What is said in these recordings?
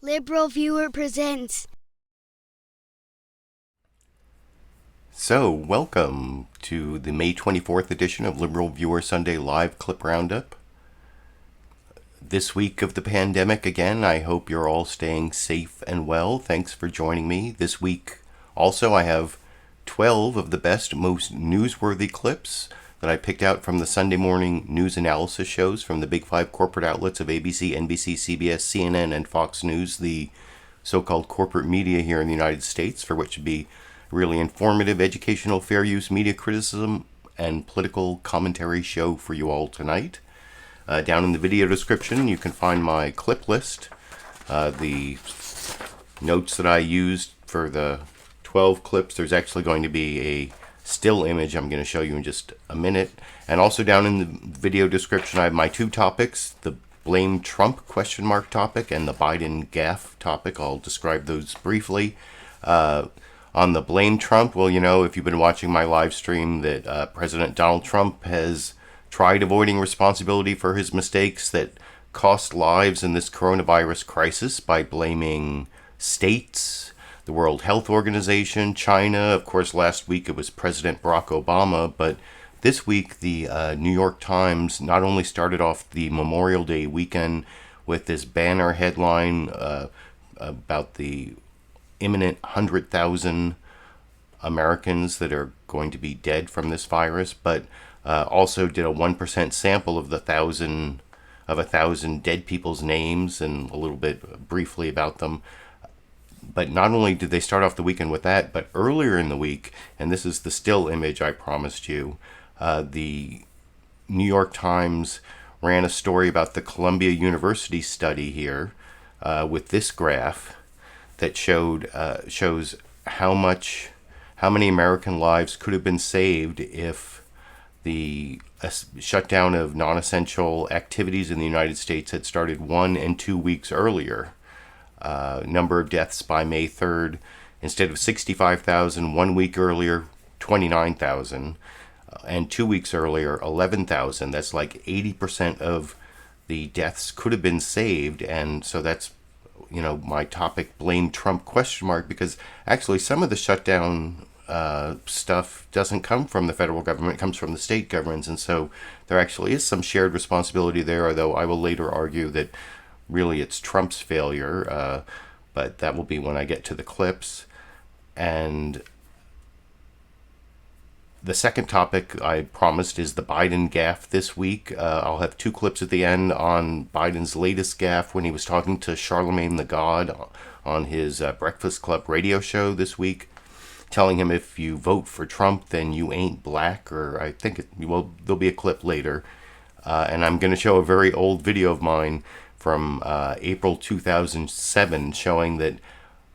LiberalViewer presents. So, welcome to the May 24th edition of LiberalViewer Sunday Live Clip Roundup. This week of the pandemic again, I hope you're all staying safe and well. Thanks for joining me. This week, also, I have 12 of the best, most newsworthy clips that I picked out from the Sunday morning news analysis shows from the big five corporate outlets of ABC, NBC, CBS, CNN, and Fox News, the so-called corporate media here in the United States, for which would be really informative, educational, fair use media criticism and political commentary show for you all tonight. Down in the video description, you can find my clip list, the notes that I used for the 12 clips. There's actually going to be a still image I'm going to show you in just a minute. And also down in the video description, I have my two topics, the blame Trump question mark topic and the Biden gaffe topic. I'll describe those briefly. On the blame Trump, well, you know, if you've been watching my live stream, that President Donald Trump has tried avoiding responsibility for his mistakes that cost lives in this coronavirus crisis by blaming states, the World Health Organization, China. Of course, last week it was President Barack Obama, but this week the New York Times not only started off the Memorial Day weekend with this banner headline about the imminent 100,000 Americans that are going to be dead from this virus, but also did a 1% sample of 1,000 dead people's names and a little bit briefly about them. But not only did they start off the weekend with that, but earlier in the week, and this is the still image I promised you, the New York Times ran a story about the Columbia University study here with this graph that shows how many American lives could have been saved if the shutdown of non-essential activities in the United States had started 1 and 2 weeks earlier. Number of deaths by May 3rd, instead of 65,000, 1 week earlier, 29,000, and 2 weeks earlier, 11,000. That's like 80% of the deaths could have been saved, and so that's, you know, my topic, blame Trump question mark, because actually some of the shutdown stuff doesn't come from the federal government, it comes from the state governments, and so there actually is some shared responsibility there, although I will later argue that really it's Trump's failure, but that will be when I get to the clips. And the second topic I promised is the Biden gaffe this week. I'll have two clips at the end on Biden's latest gaffe when he was talking to Charlamagne Tha God on his Breakfast Club radio show this week, telling him if you vote for Trump, then you ain't black, or I think there'll be a clip later. And I'm going to show a very old video of mine from April 2007 showing that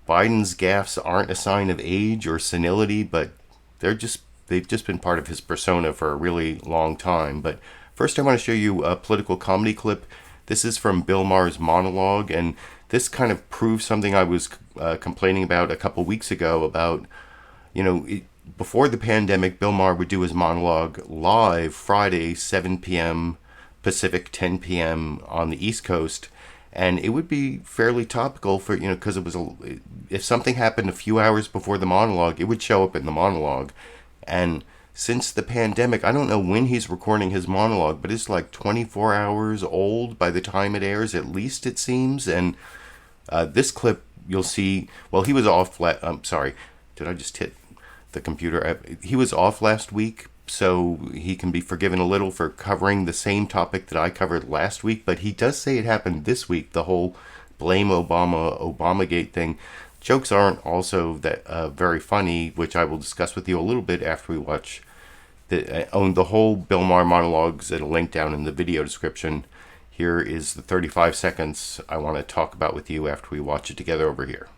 Biden's gaffes aren't a sign of age or senility, but they've just been part of his persona for a really long time. But first I want to show you a political comedy clip. This is from Bill Maher's Monologue, and this kind of proves something I was complaining about a couple weeks ago about, you know, before the pandemic, Bill Maher would do his monologue live Friday, 7 p.m. Pacific, 10 p.m. on the East Coast, and it would be fairly topical for, you know, because it was if something happened a few hours before the monologue, it would show up in the monologue. And since the pandemic, I don't know when he's recording his monologue, but it's like 24 hours old by the time it airs, at least it seems. And this clip, you'll see, well, he was off, I'm sorry, did I just hit the computer? He was off last week, so he can be forgiven a little for covering the same topic that I covered last week, but he does say it happened this week, the whole blame Obamagate thing. Jokes aren't also that very funny, which I will discuss with you a little bit after we watch the whole Bill Maher monologues at a link down in the video description. Here is the 35 seconds I want to talk about with you after we watch it together over here.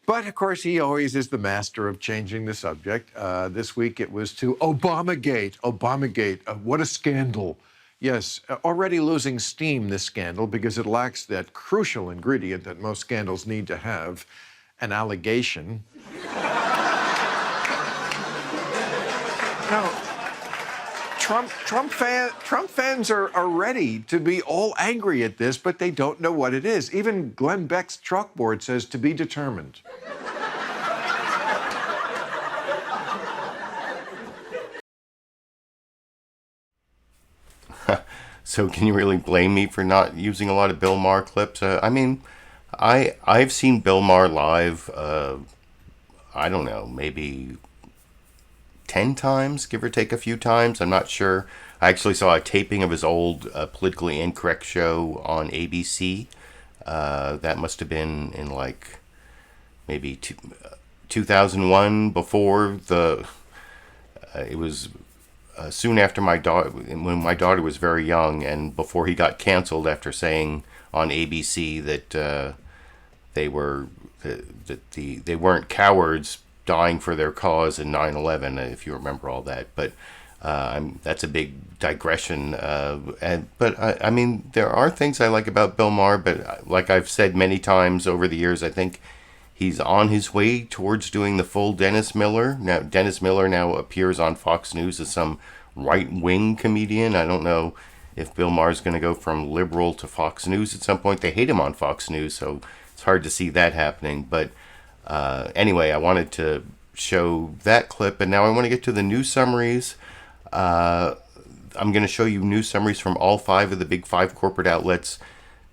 But, of course, he always is the master of changing the subject. This week it was to Obamagate. What a scandal. Yes, already losing steam, this scandal, because it lacks that crucial ingredient that most scandals need to have, an allegation. Now, Trump fans are ready to be all angry at this, but they don't know what it is. Even Glenn Beck's chalkboard says to be determined. So can you really blame me for not using a lot of Bill Maher clips? I mean, I've seen Bill Maher live, I don't know, maybe 10 times, give or take a few times. I'm not sure. I actually saw a taping of his old politically incorrect show on ABC. That must have been in like maybe 2001, before the... it was... soon after when my daughter was very young, and before he got canceled after saying on ABC that they weren't cowards dying for their cause in 9/11, if you remember all that. But that's a big digression. But I mean, there are things I like about Bill Maher, but like I've said many times over the years, I think he's on his way towards doing the full Dennis Miller. Now, Dennis Miller now appears on Fox News as some right-wing comedian. I don't know if Bill Maher's going to go from liberal to Fox News at some point. They hate him on Fox News, so it's hard to see that happening. But anyway, I wanted to show that clip, and now I want to get to the news summaries. I'm going to show you news summaries from all 5 of the big 5 corporate outlets.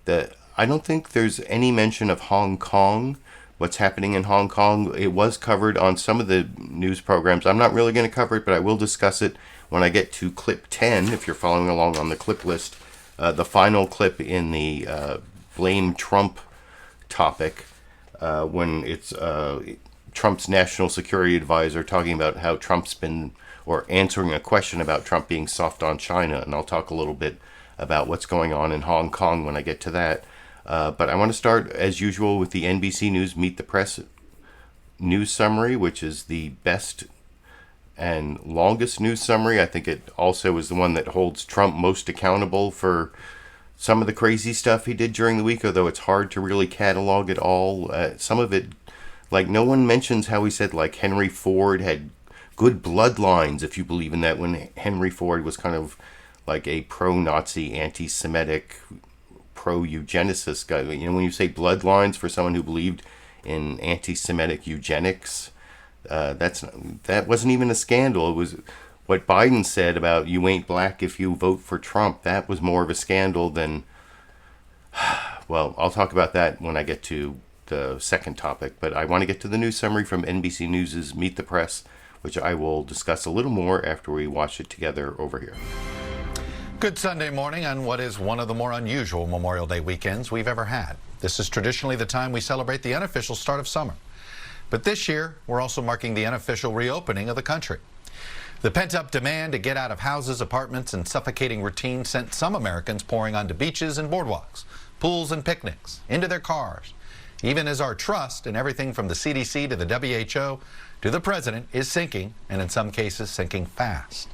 I don't think there's any mention of Hong Kong. What's happening in Hong Kong. It was covered on some of the news programs. I'm not really going to cover it, but I will discuss it when I get to clip 10, if you're following along on the clip list. The final clip in the blame Trump topic, when it's Trump's national security advisor talking about how Trump's been, or answering a question about Trump being soft on China. And I'll talk a little bit about what's going on in Hong Kong when I get to that. But I want to start, as usual, with the NBC News Meet the Press news summary, which is the best and longest news summary. I think it also is the one that holds Trump most accountable for some of the crazy stuff he did during the week, although it's hard to really catalog it all. Some of it, like, no one mentions how he said, like, Henry Ford had good bloodlines, if you believe in that, when Henry Ford was kind of like a pro-Nazi, anti-Semitic, pro-eugenicist guy. You know, when you say bloodlines for someone who believed in anti-Semitic eugenics, that wasn't even a scandal. It was what Biden said about you ain't black if you vote for Trump. That was more of a scandal than... Well, I'll talk about that when I get to the second topic, but I want to get to the news summary from NBC News' Meet the Press, which I will discuss a little more after we watch it together over here. Good Sunday morning on what is one of the more unusual Memorial Day weekends we've ever had. This is traditionally the time we celebrate the unofficial start of summer. But this year, we're also marking the unofficial reopening of the country. The pent-up demand to get out of houses, apartments, and suffocating routine sent some Americans pouring onto beaches and boardwalks, pools and picnics, into their cars, even as our trust in everything from the CDC to the WHO to the president is sinking, and in some cases sinking fast.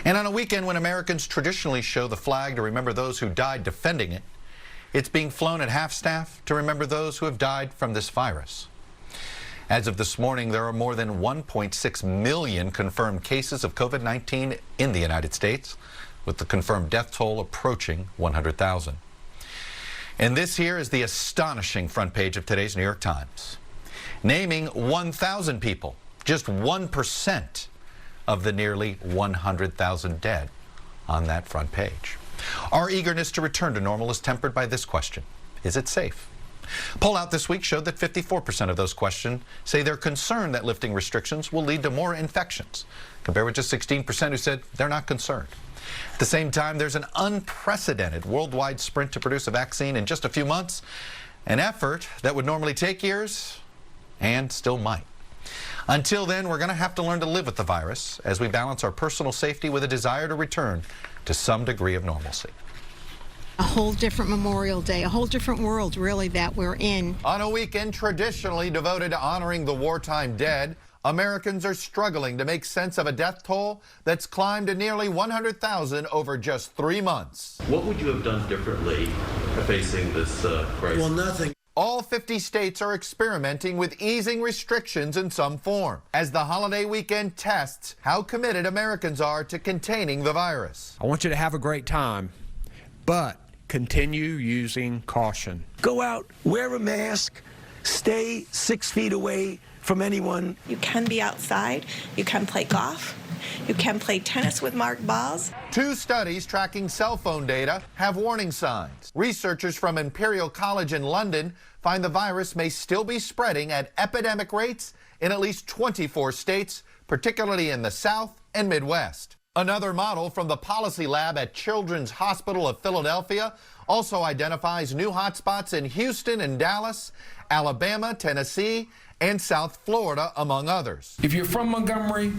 And on a weekend when Americans traditionally show the flag to remember those who died defending it, it's being flown at half-staff to remember those who have died from this virus. As of this morning, there are more than 1.6 million confirmed cases of COVID-19 in the United States, with the confirmed death toll approaching 100,000. And this here is the astonishing front page of today's New York Times, naming 1,000 people, just 1% of the nearly 100,000 dead on that front page. Our eagerness to return to normal is tempered by this question: is it safe? A poll out this week showed that 54% of those questioned say they're concerned that lifting restrictions will lead to more infections, compared with just 16% who said they're not concerned. At the same time, there's an unprecedented worldwide sprint to produce a vaccine in just a few months, an effort that would normally take years and still might. Until then, we're going to have to learn to live with the virus as we balance our personal safety with a desire to return to some degree of normalcy. A whole different Memorial Day, a whole different world, really, that we're in. On a weekend traditionally devoted to honoring the wartime dead, Americans are struggling to make sense of a death toll that's climbed to nearly 100,000 over just 3 months. What would you have done differently facing this crisis? Well, nothing. all 50 states are experimenting with easing restrictions in some form as the holiday weekend tests how committed Americans are to containing the virus. I want you to have a great time, but continue using caution. Go out, wear a mask, stay 6 feet away from anyone. You can be outside, you can play golf, you can play tennis with marked balls. 2 studies tracking cell phone data have warning signs. Researchers from Imperial College in London find the virus may still be spreading at epidemic rates in at least 24 states, particularly in the South and Midwest. Another model from the policy lab at Children's Hospital of Philadelphia also identifies new hotspots in Houston and Dallas, Alabama, Tennessee, and South Florida, among others. If you're from Montgomery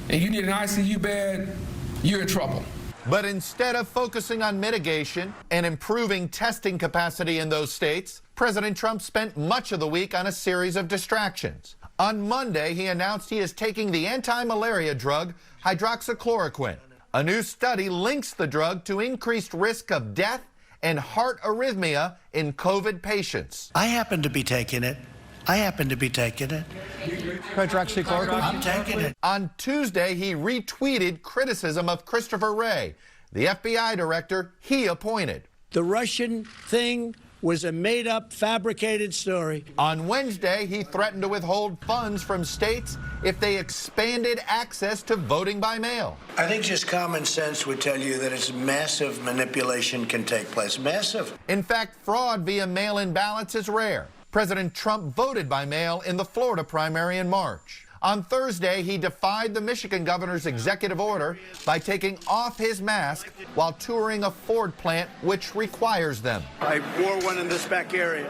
and you need an ICU bed, you're in trouble. But instead of focusing on mitigation and improving testing capacity in those states, President Trump spent much of the week on a series of distractions. On Monday, he announced he is taking the anti-malaria drug hydroxychloroquine. A new study links the drug to increased risk of death and heart arrhythmia in COVID patients. I happen to be taking it. Hydroxychloroquine? I'm taking it. On Tuesday, he retweeted criticism of Christopher Wray, the FBI director he appointed. The Russian thing was a made-up, fabricated story. On Wednesday, he threatened to withhold funds from states if they expanded access to voting by mail. I think just common sense would tell you that it's massive manipulation can take place. Massive. In fact, fraud via mail-in ballots is rare. President Trump voted by mail in the Florida primary in March. On Thursday, he defied the Michigan governor's executive order by taking off his mask while touring a Ford plant which requires them. I wore one in this back area,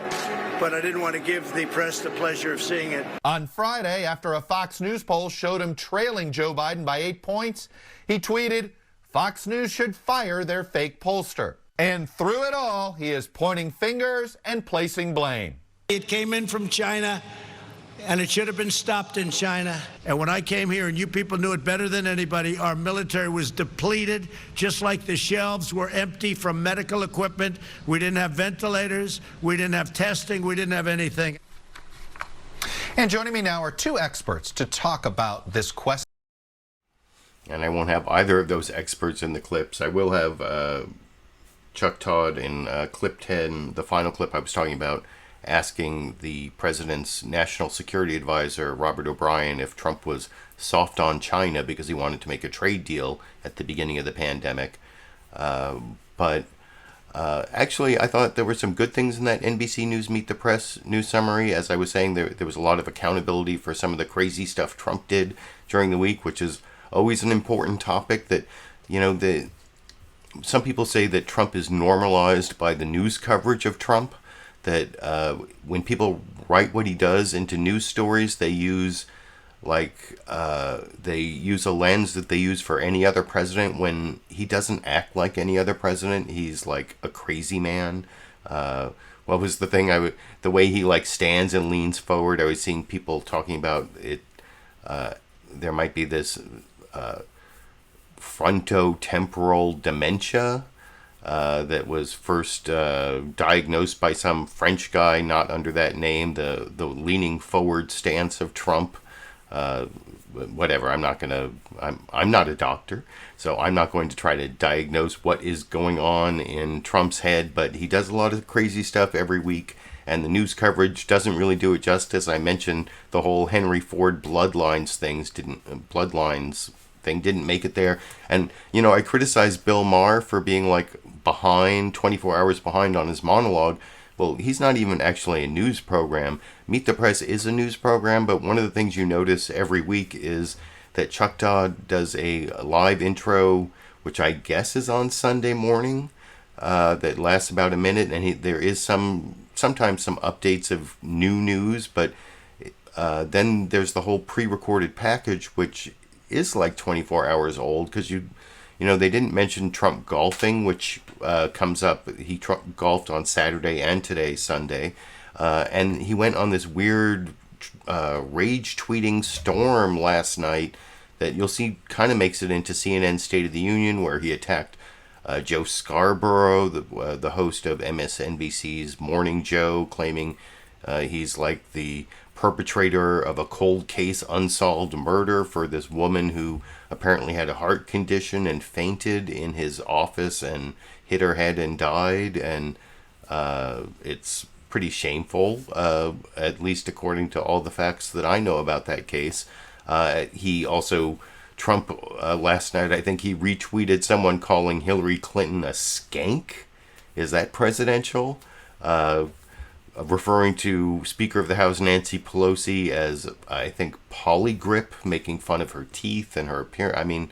but I didn't want to give the press the pleasure of seeing it. On Friday, after a Fox News poll showed him trailing Joe Biden by 8 points, he tweeted, "Fox News should fire their fake pollster." And through it all, he is pointing fingers and placing blame. It came in from China, and it should have been stopped in China. And when I came here, and you people knew it better than anybody, our military was depleted, just like the shelves were empty from medical equipment. We didn't have ventilators, we didn't have testing, we didn't have anything. And joining me now are 2 experts to talk about this question. And I won't have either of those experts in the clips. I will have Chuck Todd in clip 10, the final clip I was talking about, asking the president's national security advisor, Robert O'Brien, if Trump was soft on China because he wanted to make a trade deal at the beginning of the pandemic. But actually, I thought there were some good things in that NBC News Meet the Press news summary. As I was saying, there was a lot of accountability for some of the crazy stuff Trump did during the week, which is always an important topic that, some people say that Trump is normalized by the news coverage of Trump. That when people write what he does into news stories, they use a lens that they use for any other president. When he doesn't act like any other president, he's like a crazy man. What was the thing? The way he stands and leans forward. I was seeing people talking about it. There might be this frontotemporal dementia. That was first diagnosed by some French guy, not under that name. The leaning forward stance of Trump. Whatever. I'm not a doctor, so I'm not going to try to diagnose what is going on in Trump's head. But he does a lot of crazy stuff every week, and the news coverage doesn't really do it justice. I mentioned the whole Henry Ford bloodlines thing didn't make it there. And, I criticized Bill Maher for being behind, 24 hours behind on his monologue. Well, he's not even actually a news program. Meet the Press is a news program, but one of the things you notice every week is that Chuck Todd does a live intro, which I guess is on Sunday morning, that lasts about a minute, and there is sometimes some updates of new news, but then there's the whole pre-recorded package, which is 24 hours old, because they didn't mention Trump golfing, which comes up. He golfed on Saturday and today, Sunday, and he went on this weird rage tweeting storm last night that you'll see kind of makes it into CNN State of the Union, where he attacked Joe Scarborough, the host of MSNBC's Morning Joe, claiming He's like the perpetrator of a cold case unsolved murder for this woman who apparently had a heart condition and fainted in his office and hit her head and died. And it's pretty shameful, at least according to all the facts that I know about that case. He also, Trump, last night, I think he retweeted someone calling Hillary Clinton a skank. Is that presidential? Referring to Speaker of the House Nancy Pelosi as, I think, polygrip, making fun of her teeth and her appearance. I mean,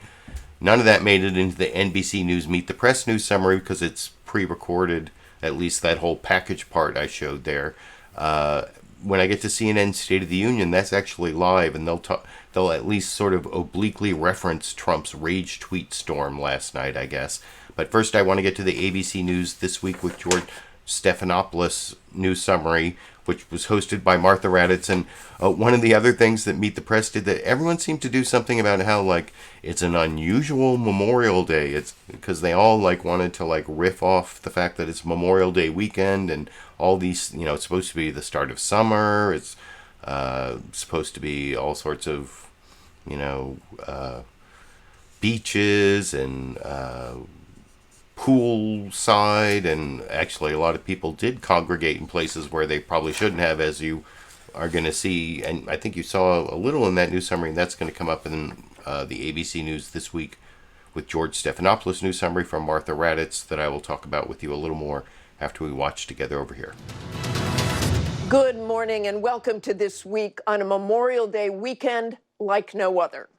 none of that made it into the NBC News Meet the Press news summary because it's pre-recorded, at least that whole package part I showed there. When I get to CNN State of the Union, that's actually live, and they'll at least sort of obliquely reference Trump's rage tweet storm last night, I guess. But first, I want to get to the ABC News This Week with George Stephanopoulos news summary, which was hosted by Martha Raddatz. And one of the other things that Meet the Press did that everyone seemed to do something about how, like, it's an unusual Memorial Day. It's because they all, like, wanted to, like, riff off the fact that it's Memorial Day weekend and all these, you know, it's supposed to be the start of summer. It's supposed to be all sorts of, you know, beaches and poolside, and actually a lot of people did congregate in places where they probably shouldn't have, as you are going to see, and I think you saw a little in that news summary, and that's going to come up in the ABC News This Week with George Stephanopoulos news summary from Martha Raddatz that I will talk about with you a little more after we watch together over here. Good morning and welcome to This Week on a Memorial Day weekend like no other.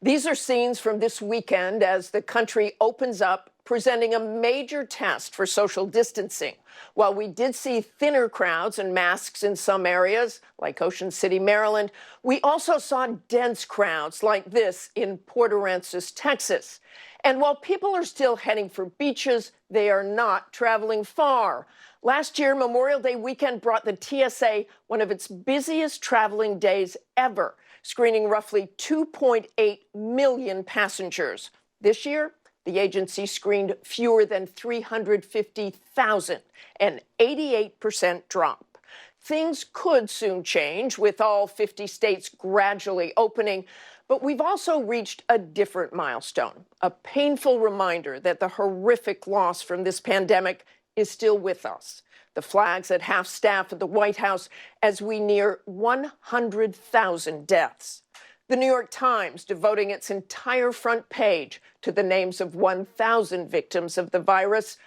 These are scenes from this weekend as the country opens up, presenting a major test for social distancing. While we did see thinner crowds and masks in some areas, like Ocean City, Maryland, we also saw dense crowds like this in Port Aransas, Texas. And while people are still heading for beaches, they are not traveling far. Last year, Memorial Day weekend brought the TSA one of its busiest traveling days ever, screening roughly 2.8 million passengers. This year, the agency screened fewer than 350,000, an 88% drop. Things could soon change with all 50 states gradually opening, but we've also reached a different milestone, a painful reminder that the horrific loss from this pandemic is still with us. The flags at half-staff at the White House as we near 100,000 deaths. The New York Times devoting its entire front page to the names of 1,000 victims of the virus.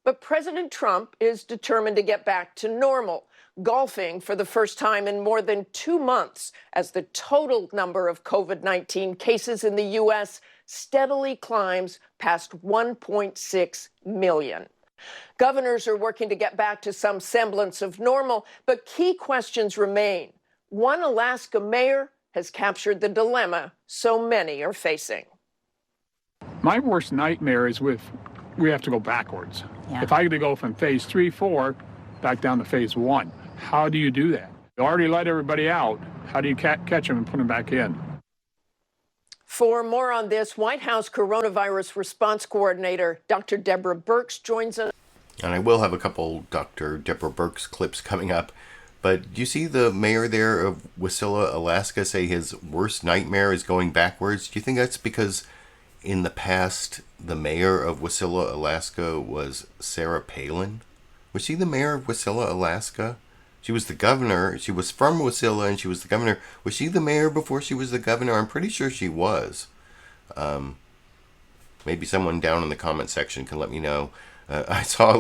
But President Trump is determined to get back to normal, golfing for the first time in more than 2 months as the total number of COVID-19 cases in the U.S. steadily climbs past 1.6 million. Governors are working to get back to some semblance of normal, but key questions remain. One Alaska mayor has captured the dilemma so many are facing. My worst nightmare is we have to go backwards. Yeah. If I had to go from phase 3, 4, back down to phase 1, how do you do that? You already let everybody out. How do you catch them and put them back in? For more on this, White House Coronavirus Response Coordinator Dr. Deborah Birx joins us. And I will have a couple Dr. Deborah Birx clips coming up. But do you see the mayor there of Wasilla, Alaska, say his worst nightmare is going backwards? Do you think that's because in the past the mayor of Wasilla, Alaska was Sarah Palin? Was she the mayor of Wasilla, Alaska? She was the governor. She was from Wasilla and she was the governor. Was she the mayor before she was the governor? I'm pretty sure she was. Maybe someone down in the comment section can let me know. I saw,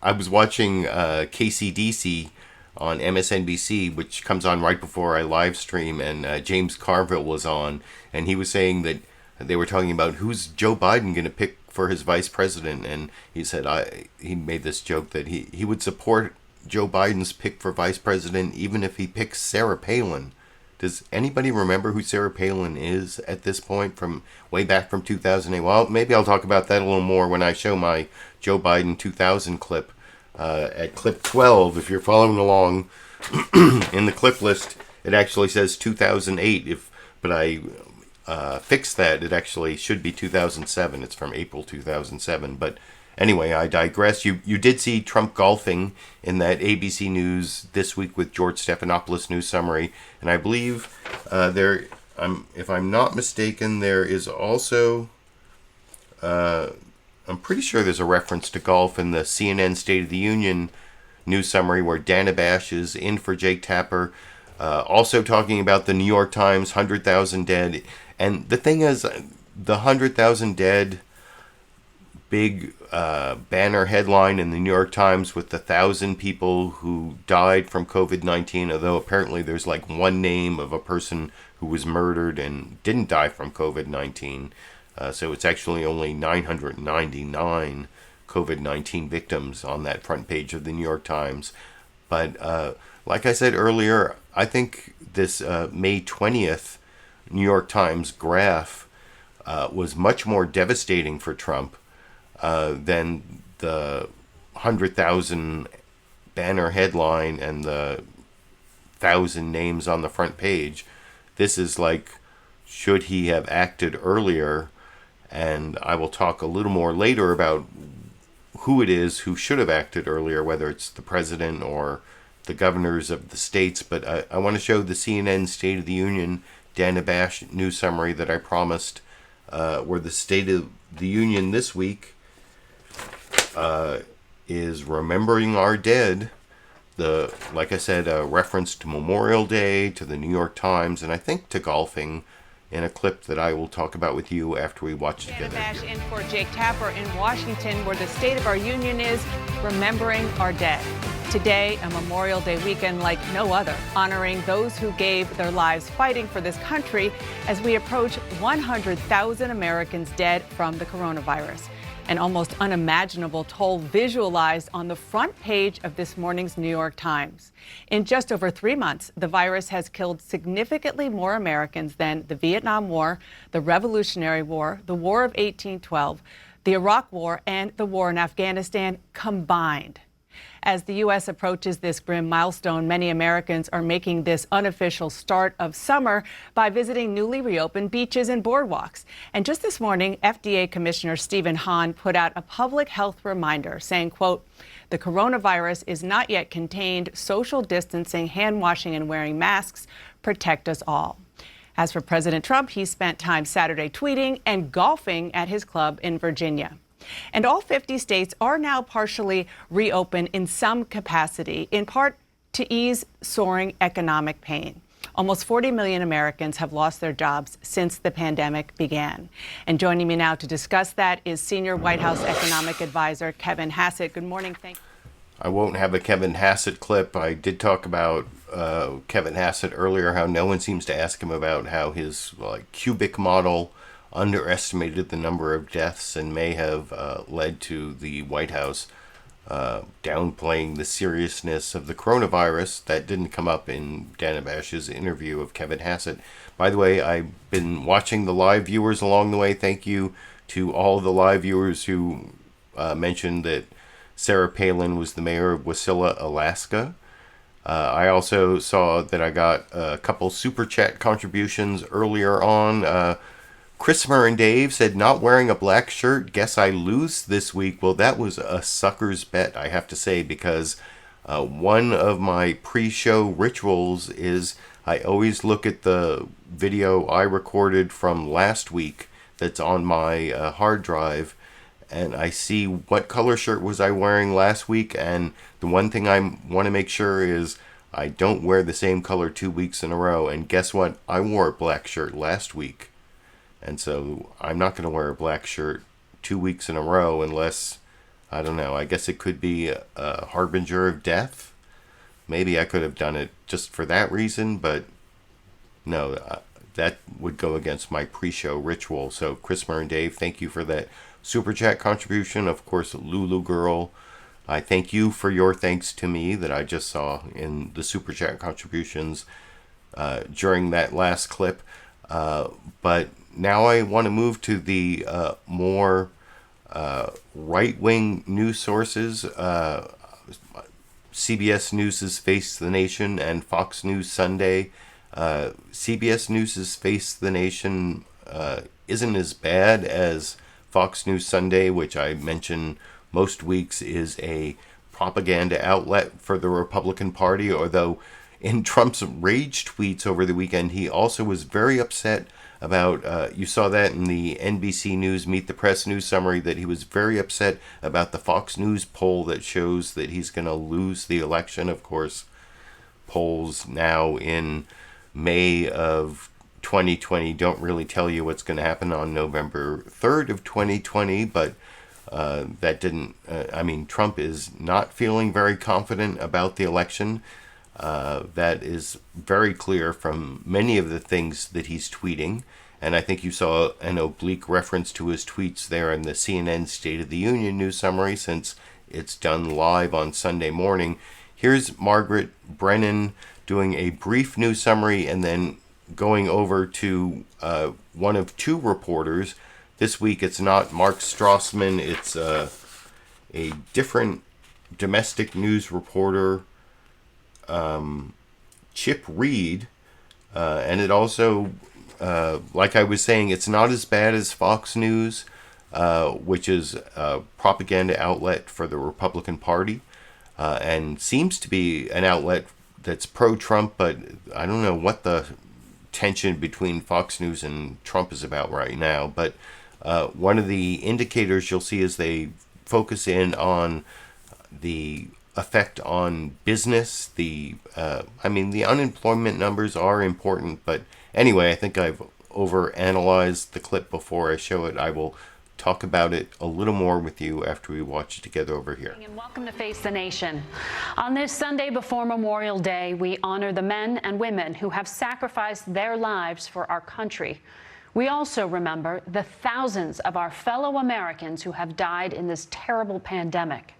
I was watching KCDC on MSNBC, which comes on right before I live stream, and James Carville was on, and he was saying that they were talking about who's Joe Biden going to pick for his vice president, and he said he made this joke that he would support Joe Biden's pick for vice president even if he picks Sarah Palin. Does anybody remember who Sarah Palin is at this point from way back from 2008? Well, maybe I'll talk about that a little more when I show my Joe Biden 2000 clip. At clip 12, if you're following along in the clip list, it actually says 2008. But I fixed that. It actually should be 2007. It's from April 2007. But Anyway, I digress. You did see Trump golfing in that ABC News This Week with George Stephanopoulos news summary, and I believe if I'm not mistaken, there is also I'm pretty sure there's a reference to golf in the CNN State of the Union news summary where Dana Bash is in for Jake Tapper, also talking about the New York Times 100,000 dead. And the thing is, the 100,000 dead big banner headline in the New York Times with the 1,000 people who died from COVID-19, although apparently there's like one name of a person who was murdered and didn't die from COVID-19. So it's actually only 999 COVID-19 victims on that front page of the New York Times. But like I said earlier, I think this May 20th New York Times graph was much more devastating for Trump than the 100,000 banner headline and the 1,000 names on the front page. This is like, should he have acted earlier? And I will talk a little more later about who it is who should have acted earlier, whether it's the president or the governors of the states. But I want to show the CNN State of the Union Dana Bash news summary that I promised, where the State of the Union this week is remembering our dead. Like I said, a reference to Memorial Day, to the New York Times, and I think to golfing, in a clip that I will talk about with you after we watch together. Dana Bash in for Jake Tapper in Washington, where the State of our Union is remembering our dead. Today, a Memorial Day weekend like no other, honoring those who gave their lives fighting for this country as we approach 100,000 Americans dead from the coronavirus. An almost unimaginable toll visualized on the front page of this morning's New York Times. In just over 3 months, the virus has killed significantly more Americans than the Vietnam War, the Revolutionary War, the War of 1812, the Iraq War, and the war in Afghanistan combined. As the U.S. approaches this grim milestone, many Americans are making this unofficial start of summer by visiting newly reopened beaches and boardwalks. And just this morning, FDA Commissioner Stephen Hahn put out a public health reminder saying, quote, "The coronavirus is not yet contained. Social distancing, hand washing, and wearing masks protect us all." As for President Trump, he spent time Saturday tweeting and golfing at his club in Virginia. And all 50 states are now partially reopened in some capacity, in part to ease soaring economic pain. Almost 40 million Americans have lost their jobs since the pandemic began. And joining me now to discuss that is senior White House economic advisor Kevin Hassett. Good morning. Thank you. I won't have a Kevin Hassett clip. I did talk about Kevin Hassett earlier, how no one seems to ask him about how his cubic model underestimated the number of deaths and may have led to the White House downplaying the seriousness of the coronavirus. That didn't come up in Dana Bash's interview of Kevin Hassett. By the way, I've been watching the live viewers along the way. Thank you to all the live viewers who mentioned that Sarah Palin was the mayor of Wasilla, Alaska. I also saw that I got a couple super chat contributions earlier on. Christopher and Dave said, "Not wearing a black shirt, guess I lose this week." Well, that was a sucker's bet, I have to say, because one of my pre-show rituals is I always look at the video I recorded from last week that's on my hard drive, and I see what color shirt was I wearing last week, and the one thing I want to make sure is I don't wear the same color 2 weeks in a row. And guess what? I wore a black shirt last week. And so I'm not going to wear a black shirt 2 weeks in a row unless, I don't know, I guess it could be a harbinger of death. Maybe I could have done it just for that reason, but no, that would go against my pre-show ritual. So Christopher and Dave, thank you for that super chat contribution. Of course, Lulu Girl, I thank you for your thanks to me that I just saw in the super chat contributions during that last clip. But now I want to move to the more right-wing news sources. CBS News' Face the Nation and Fox News Sunday. CBS News' Face the Nation isn't as bad as Fox News Sunday, which I mention most weeks is a propaganda outlet for the Republican Party, although in Trump's rage tweets over the weekend, he also was very upset about, you saw that in the NBC News Meet the Press news summary, that he was very upset about the Fox News poll that shows that he's going to lose the election. Of course, polls now in May of 2020 don't really tell you what's going to happen on November 3rd of 2020, but that didn't, Trump is not feeling very confident about the election. That is very clear from many of the things that he's tweeting. And I think you saw an oblique reference to his tweets there in the CNN State of the Union news summary, since it's done live on Sunday morning. Here's Margaret, Brennan doing a brief news summary and then going over to one of two reporters. This week it's not Mark Strassman, it's a different domestic news reporter, Chip Reid, and it also, like I was saying, it's not as bad as Fox News, which is a propaganda outlet for the Republican Party, and seems to be an outlet that's pro-Trump, but I don't know what the tension between Fox News and Trump is about right now. But one of the indicators you'll see is they focus in on the effect on business. The unemployment numbers are important, but anyway, I think I've overanalyzed the clip before I show it. I will talk about it a little more with you after we watch it together over here. And welcome to Face the Nation. On this Sunday before Memorial Day, we honor the men and women who have sacrificed their lives for our country. We also remember the thousands of our fellow Americans who have died in this terrible pandemic.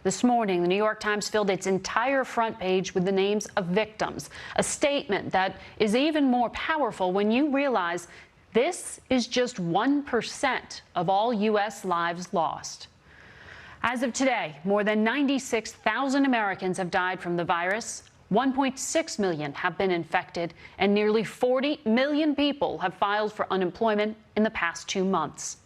This morning, the New York Times filled its entire front page with the names of victims, a statement that is even more powerful when you realize this is just 1% of all U.S. lives lost. As of today, more than 96,000 Americans have died from the virus, 1.6 million have been infected, and nearly 40 million people have filed for unemployment in the past 2 months.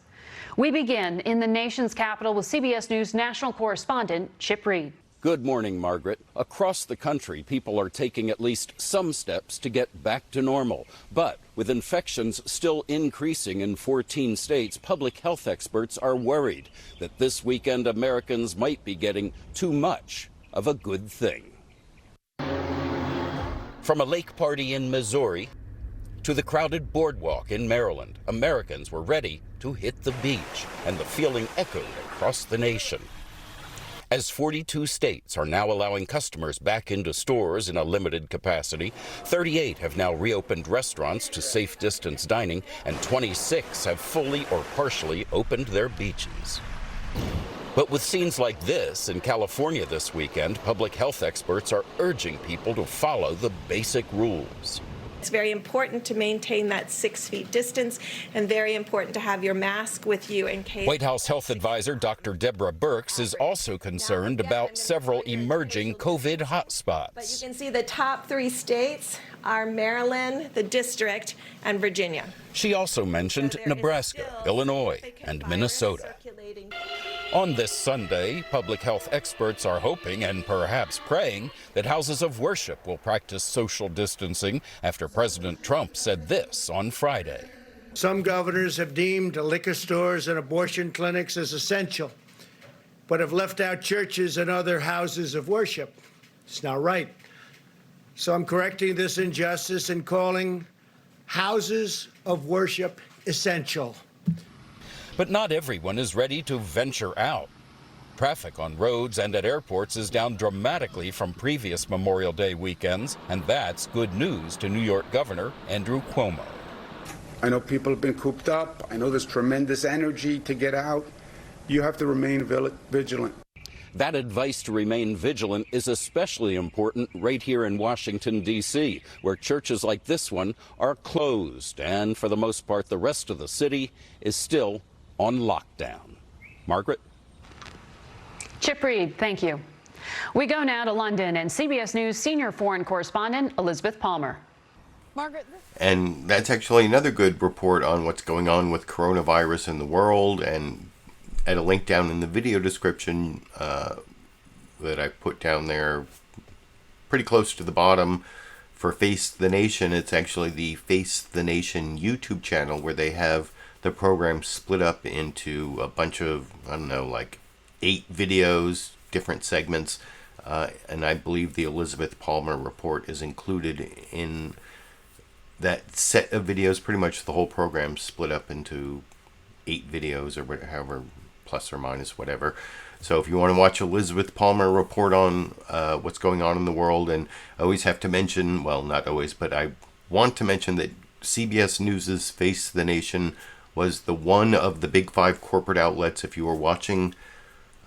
We begin in the nation's capital with CBS News national correspondent Chip Reid. Good morning, Margaret. Across the country, people are taking at least some steps to get back to normal. But with infections still increasing in 14 states, public health experts are worried that this weekend Americans might be getting too much of a good thing. From a lake party in Missouri to the crowded boardwalk in Maryland, Americans were ready to hit the beach, and the feeling echoed across the nation. As 42 states are now allowing customers back into stores in a limited capacity, 38 have now reopened restaurants to safe distance dining, and 26 have fully or partially opened their beaches. But with scenes like this in California this weekend, public health experts are urging people to follow the basic rules. It's very important to maintain that 6 feet distance and very important to have your mask with you in case. White House Health Advisor Dr. Deborah Birx is also concerned about several emerging COVID hotspots. But you can see the top 3 states are Maryland, the District, and Virginia. She also mentioned Nebraska, Illinois, and Minnesota. On this Sunday, public health experts are hoping and perhaps praying that houses of worship will practice social distancing after President Trump said this on Friday. Some governors have deemed liquor stores and abortion clinics as essential, but have left out churches and other houses of worship. It's not right. So I'm correcting this injustice and calling houses of worship essential. But not everyone is ready to venture out. Traffic on roads and at airports is down dramatically from previous Memorial Day weekends, and that's good news to New York Governor Andrew Cuomo. I know people have been cooped up. I know there's tremendous energy to get out. You have to remain vigilant. That advice to remain vigilant is especially important right here in Washington, D.C., where churches like this one are closed, and for the most part, the rest of the city is still on lockdown. Margaret? Chip Reid, thank you. We go now to London and CBS News senior foreign correspondent Elizabeth Palmer. Margaret. And that's actually another good report on what's going on with coronavirus in the world and at a link down in the video description that I put down there pretty close to the bottom for Face the Nation. It's actually the Face the Nation YouTube channel where they have the program split up into a bunch of, I don't know, like 8 videos, different segments, and I believe the Elizabeth Palmer report is included in that set of videos. Pretty much the whole program split up into 8 videos or however, plus or minus whatever. So if you want to watch Elizabeth Palmer report on what's going on in the world, and I always have to mention, well, not always, but I want to mention that CBS News' Face the Nation was the one of the big 5 corporate outlets. If you were watching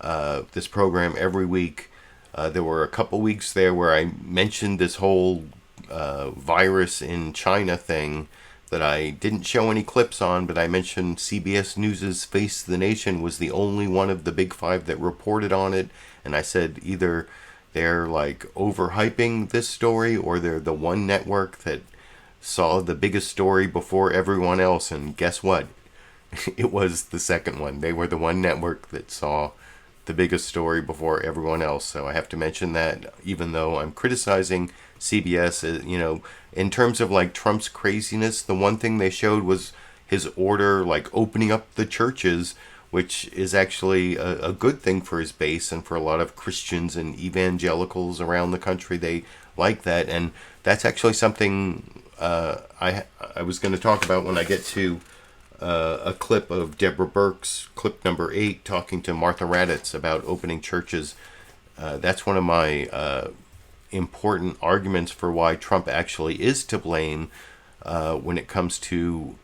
this program every week, there were a couple weeks there where I mentioned this whole virus in China thing that I didn't show any clips on, but I mentioned CBS News' Face the Nation was the only one of the big 5 that reported on it, and I said either they're like overhyping this story or they're the one network that saw the biggest story before everyone else, and guess what? It was the second one. They were the one network that saw the biggest story before everyone else. So I have to mention that, even though I'm criticizing CBS, you know, in terms of like Trump's craziness, the one thing they showed was his order, like opening up the churches, which is actually a good thing for his base and for a lot of Christians and evangelicals around the country. They like that, and that's actually something I was going to talk about when I get to a clip of Deborah Birx, clip number 8, talking to Martha Raddatz about opening churches. That's one of my important arguments for why Trump actually is to blame when it comes to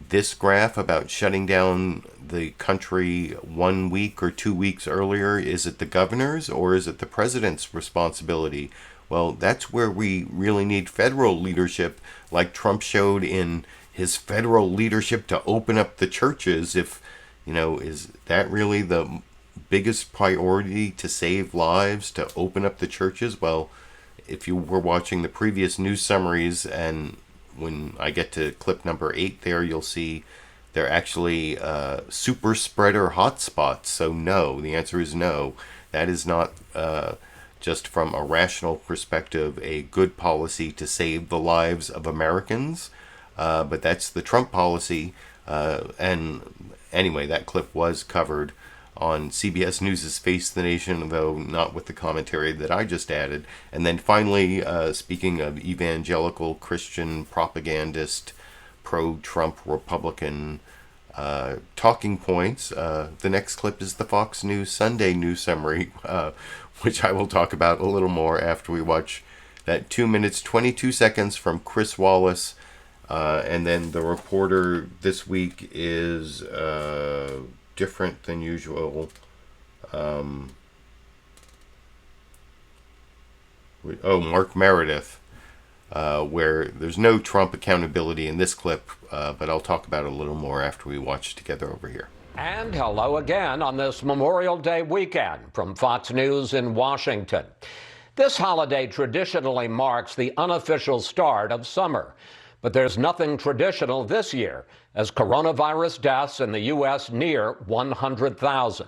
this graph about shutting down the country 1 week or 2 weeks earlier. Is it the governor's or is it the president's responsibility? Well, that's where we really need federal leadership, like Trump showed in his federal leadership to open up the churches. If, you know, is that really the biggest priority, to save lives, to open up the churches? Well, if you were watching the previous news summaries, and when I get to clip number 8 there, you'll see they're actually super spreader hotspots. So no, the answer is no. That is not just from a rational perspective a good policy to save the lives of Americans. But that's the Trump policy. And anyway, that clip was covered on CBS News' Face the Nation, though not with the commentary that I just added. And then finally, speaking of evangelical Christian propagandist, pro-Trump Republican talking points, the next clip is the Fox News Sunday news summary, which I will talk about a little more after we watch that 2 minutes, 22 seconds from Chris Wallace. And then the reporter this week is different than usual. Mark Meredith, where there's no Trump accountability in this clip, but I'll talk about it a little more after we watch together over here. And hello again on this Memorial Day weekend from Fox News in Washington. This holiday traditionally marks the unofficial start of summer. But there's nothing traditional this year, as coronavirus deaths in the U.S. near 100,000.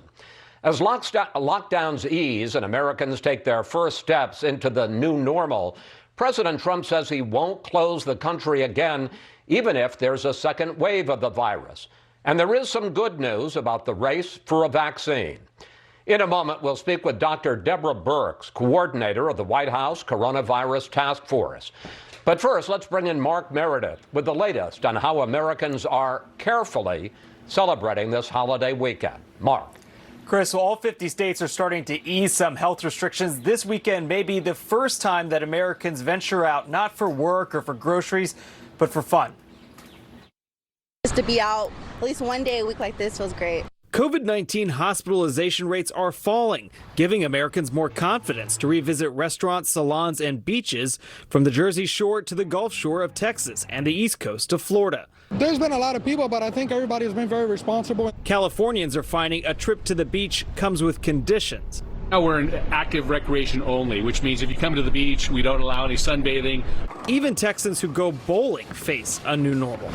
As lockdowns ease and Americans take their first steps into the new normal, President Trump says he won't close the country again, even if there's a second wave of the virus. And there is some good news about the race for a vaccine. In a moment, we'll speak with Dr. Deborah Birx, coordinator of the White House Coronavirus Task Force. But first, let's bring in Mark Meredith with the latest on how Americans are carefully celebrating this holiday weekend. Mark. Chris, well, all 50 states are starting to ease some health restrictions. This weekend may be the first time that Americans venture out, not for work or for groceries, but for fun. Just to be out at least one day a week like this feels great. COVID-19 hospitalization rates are falling, giving Americans more confidence to revisit restaurants, salons, and beaches from the Jersey Shore to the Gulf Shore of Texas and the East Coast of Florida. There's been a lot of people, but I think everybody has been very responsible. Californians are finding a trip to the beach comes with conditions. Now we're in active recreation only, which means if you come to the beach, we don't allow any sunbathing. Even Texans who go bowling face a new normal.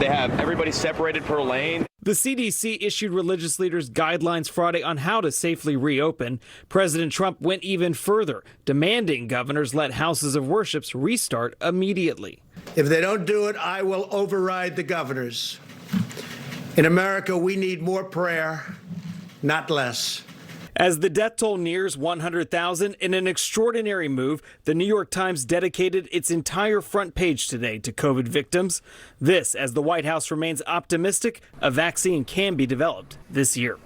They have everybody separated per lane. The CDC issued religious leaders guidelines Friday on how to safely reopen. President Trump went even further, demanding governors let houses of worship restart immediately. If they don't do it, I will override the governors. In America, we need more prayer, not less. As the death toll nears 100,000 in an extraordinary move, the New York Times dedicated its entire front page today to COVID victims. This, as the White House remains optimistic a vaccine can be developed this year.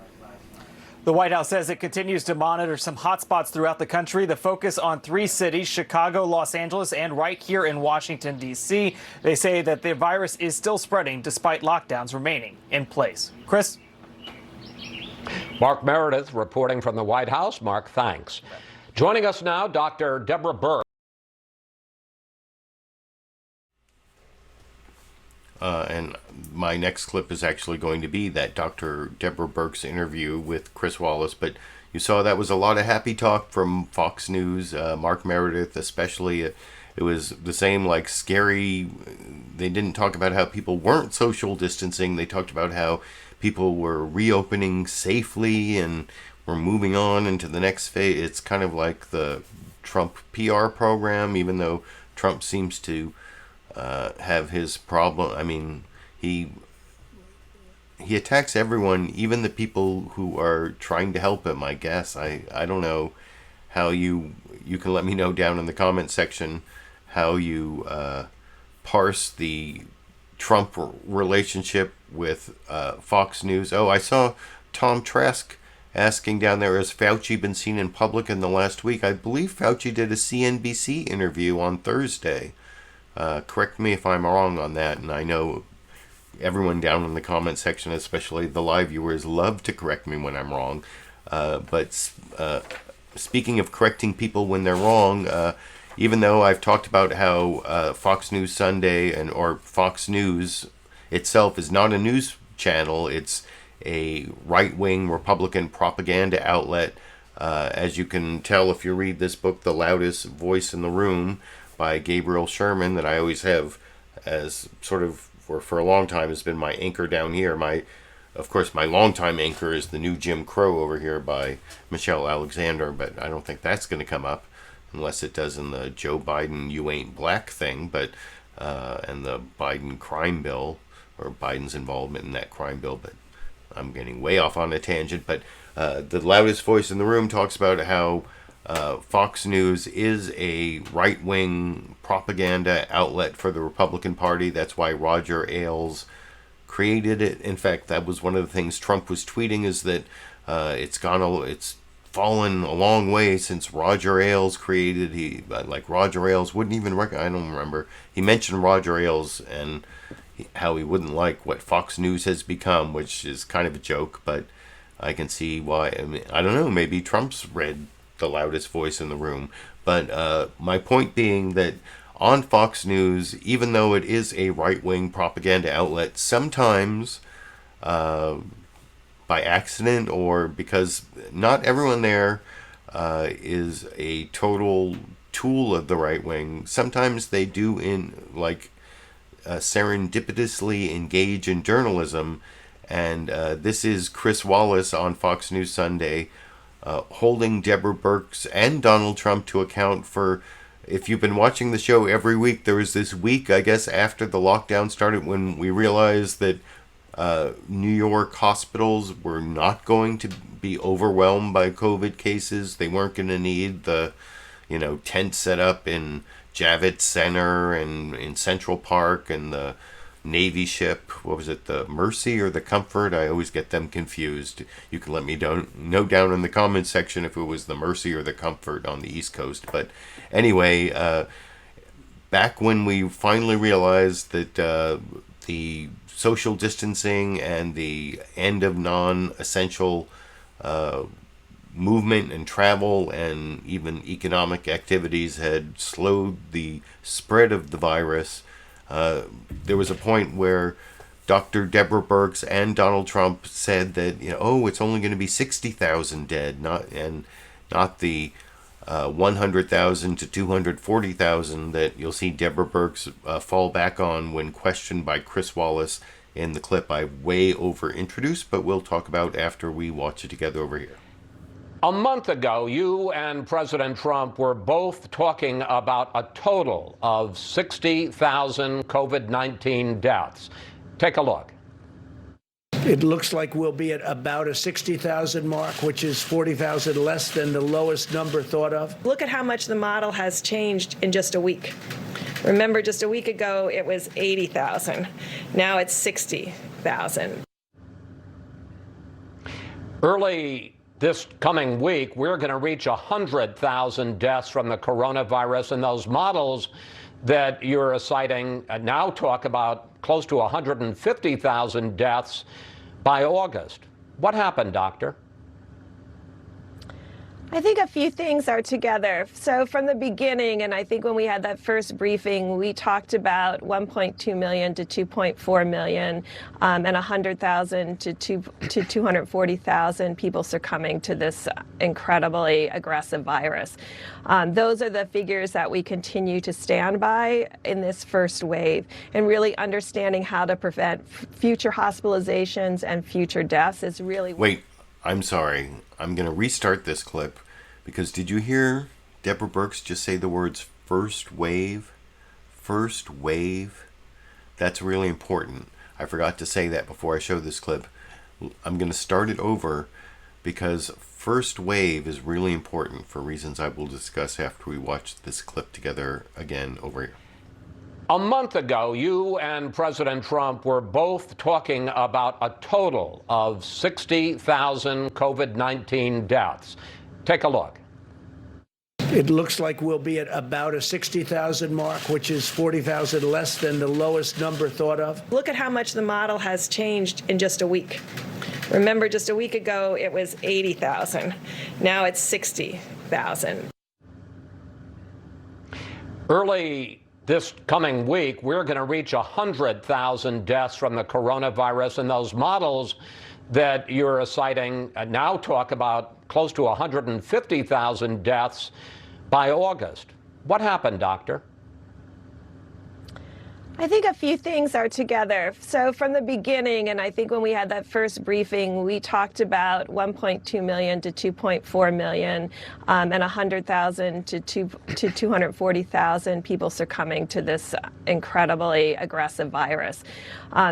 The White House says it continues to monitor some hotspots throughout the country. The focus on 3 cities, Chicago, Los Angeles, and right here in Washington, D.C. They say that the virus is still spreading despite lockdowns remaining in place. Chris? Mark Meredith reporting from the White House. Mark, thanks. Joining us now, Dr. Deborah Birx. And my next clip is actually going to be that Dr. Deborah Birx interview with Chris Wallace. But you saw that was a lot of happy talk from Fox News, Mark Meredith especially. It was the same, like, scary. They didn't talk about how people weren't social distancing. They talked about how people were reopening safely and were moving on into the next phase. It's kind of like the Trump PR program, even though Trump seems to have his problem. I mean, he attacks everyone, even the people who are trying to help him, I guess. I don't know how you can let me know down in the comment section how you parse the Trump relationship with Fox News. Oh, I saw Tom Trask asking down there, has Fauci been seen in public in the last week? I believe Fauci did a CNBC interview on Thursday. Correct me if I'm wrong on that, and I know everyone down in the comment section, especially the live viewers, love to correct me when I'm wrong. But speaking of correcting people when they're wrong, even though I've talked about how Fox News Sunday or Fox News itself is not a news channel, it's a right-wing Republican propaganda outlet. As you can tell if you read this book, The Loudest Voice in the Room, by Gabriel Sherman, that I always have as sort of, for a long time, has been my anchor down here. Of course, my longtime anchor is The New Jim Crow over here by Michelle Alexander, but I don't think that's going to come up unless it does in the Joe Biden You Ain't Black thing, but and the Biden crime bill, or Biden's involvement in that crime bill. But I'm getting way off on a tangent. But The Loudest Voice in the Room talks about how Fox News is a right-wing propaganda outlet for the Republican Party. That's why Roger Ailes created it. In fact, that was one of the things Trump was tweeting, is that it's fallen a long way since Roger Ailes created. Roger Ailes wouldn't even I don't remember. He mentioned Roger Ailes and how he wouldn't like what Fox News has become, which is kind of a joke, but I can see why. I mean, I don't know, maybe Trump's read The Loudest Voice in the Room. But my point being that on Fox News, even though it is a right-wing propaganda outlet, sometimes by accident or because not everyone there is a total tool of the right wing, sometimes they do serendipitously engage in journalism. And this is Chris Wallace on Fox News Sunday holding Deborah Birx and Donald Trump to account for, if you've been watching the show every week, there was this week, I guess, after the lockdown started when we realized that New York hospitals were not going to be overwhelmed by COVID cases. They weren't going to need the, tent set up in Javits Center and in Central Park and the Navy ship. What was it, the Mercy or the Comfort? I always get them confused. You can let me know down in the comments section if it was the Mercy or the Comfort on the East Coast. But anyway, back when we finally realized that the social distancing and the end of non-essential movement and travel and even economic activities had slowed the spread of the virus, there was a point where Dr. Deborah Birx and Donald Trump said that, it's only going to be 60,000 dead, not the 100,000 to 240,000 that you'll see Deborah Birx fall back on when questioned by Chris Wallace in the clip I way over-introduced, but we'll talk about after we watch it together over here. A month ago, you and President Trump were both talking about a total of 60,000 COVID-19 deaths. Take a look. It looks like we'll be at about a 60,000 mark, which is 40,000 less than the lowest number thought of. Look at how much the model has changed in just a week. Remember, just a week ago, it was 80,000. Now it's 60,000. Early this coming week, we're going to reach 100,000 deaths from the coronavirus, and those models that you're citing now talk about close to 150,000 deaths by August. What happened, doctor? I think a few things are together. So from the beginning, and I think when we had that first briefing, we talked about 1.2 million to 2.4 million and 100,000 to 240,000 people succumbing to this incredibly aggressive virus. Those are the figures that we continue to stand by in this first wave, and really understanding how to prevent future hospitalizations and future deaths is really... Wait, I'm sorry. I'm going to restart this clip because did you hear Deborah Birx just say the words first wave? First wave? That's really important. I forgot to say that before I show this clip. I'm going to start it over because first wave is really important for reasons I will discuss after we watch this clip together again over here. A month ago, you and President Trump were both talking about a total of 60,000 COVID-19 deaths. Take a look. It looks like we'll be at about a 60,000 mark, which is 40,000 less than the lowest number thought of. Look at how much the model has changed in just a week. Remember, just a week ago, it was 80,000. Now it's 60,000. Early this coming week, we're going to reach 100,000 deaths from the coronavirus, and those models that you're citing now talk about close to 150,000 deaths by August. What happened, doctor? I think a few things are together. So from the beginning, and I think when we had that first briefing, we talked about 1.2 million to 2.4 million and 100,000 to 240,000 people succumbing to this incredibly aggressive virus.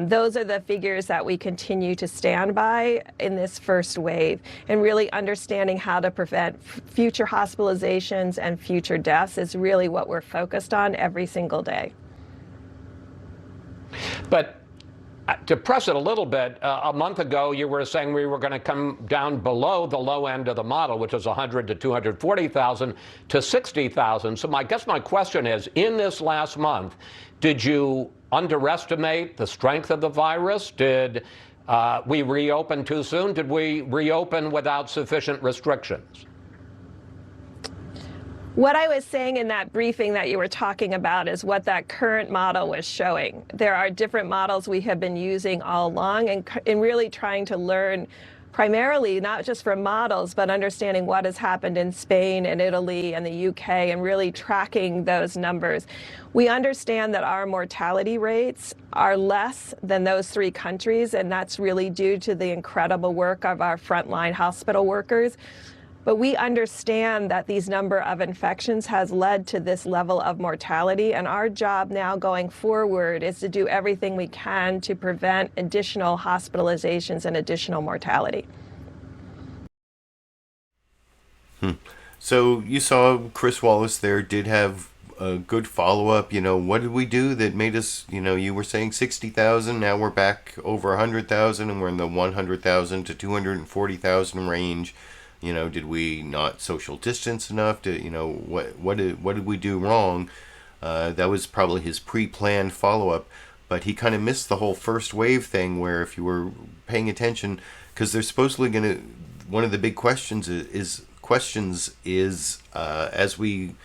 Those are the figures that we continue to stand by in this first wave, and really understanding how to prevent future hospitalizations and future deaths is really what we're focused on every single day. But to press it a little bit, a month ago you were saying we were going to come down below the low end of the model, which was 100 to 240,000 to 60,000. So my question is, in this last month, did you underestimate the strength of the virus? Did we reopen too soon? Did we reopen without sufficient restrictions? What I was saying in that briefing that you were talking about is what that current model was showing. There are different models we have been using all along, and really trying to learn primarily not just from models, but understanding what has happened in Spain and Italy and the UK, and really tracking those numbers. We understand that our mortality rates are less than those three countries, and that's really due to the incredible work of our frontline hospital workers. But we understand that these number of infections has led to this level of mortality, and our job now going forward is to do everything we can to prevent additional hospitalizations and additional mortality. So you saw Chris Wallace there did have a good follow-up. You know, what did we do that made us, you know, you were saying 60,000, now we're back over 100,000, and we're in the 100,000 to 240,000 range. You know, did we not social distance enough? What did we do wrong? That was probably his pre-planned follow-up, but he kind of missed the whole first wave thing, where if you were paying attention, because they're supposedly going to, one of the big questions is as we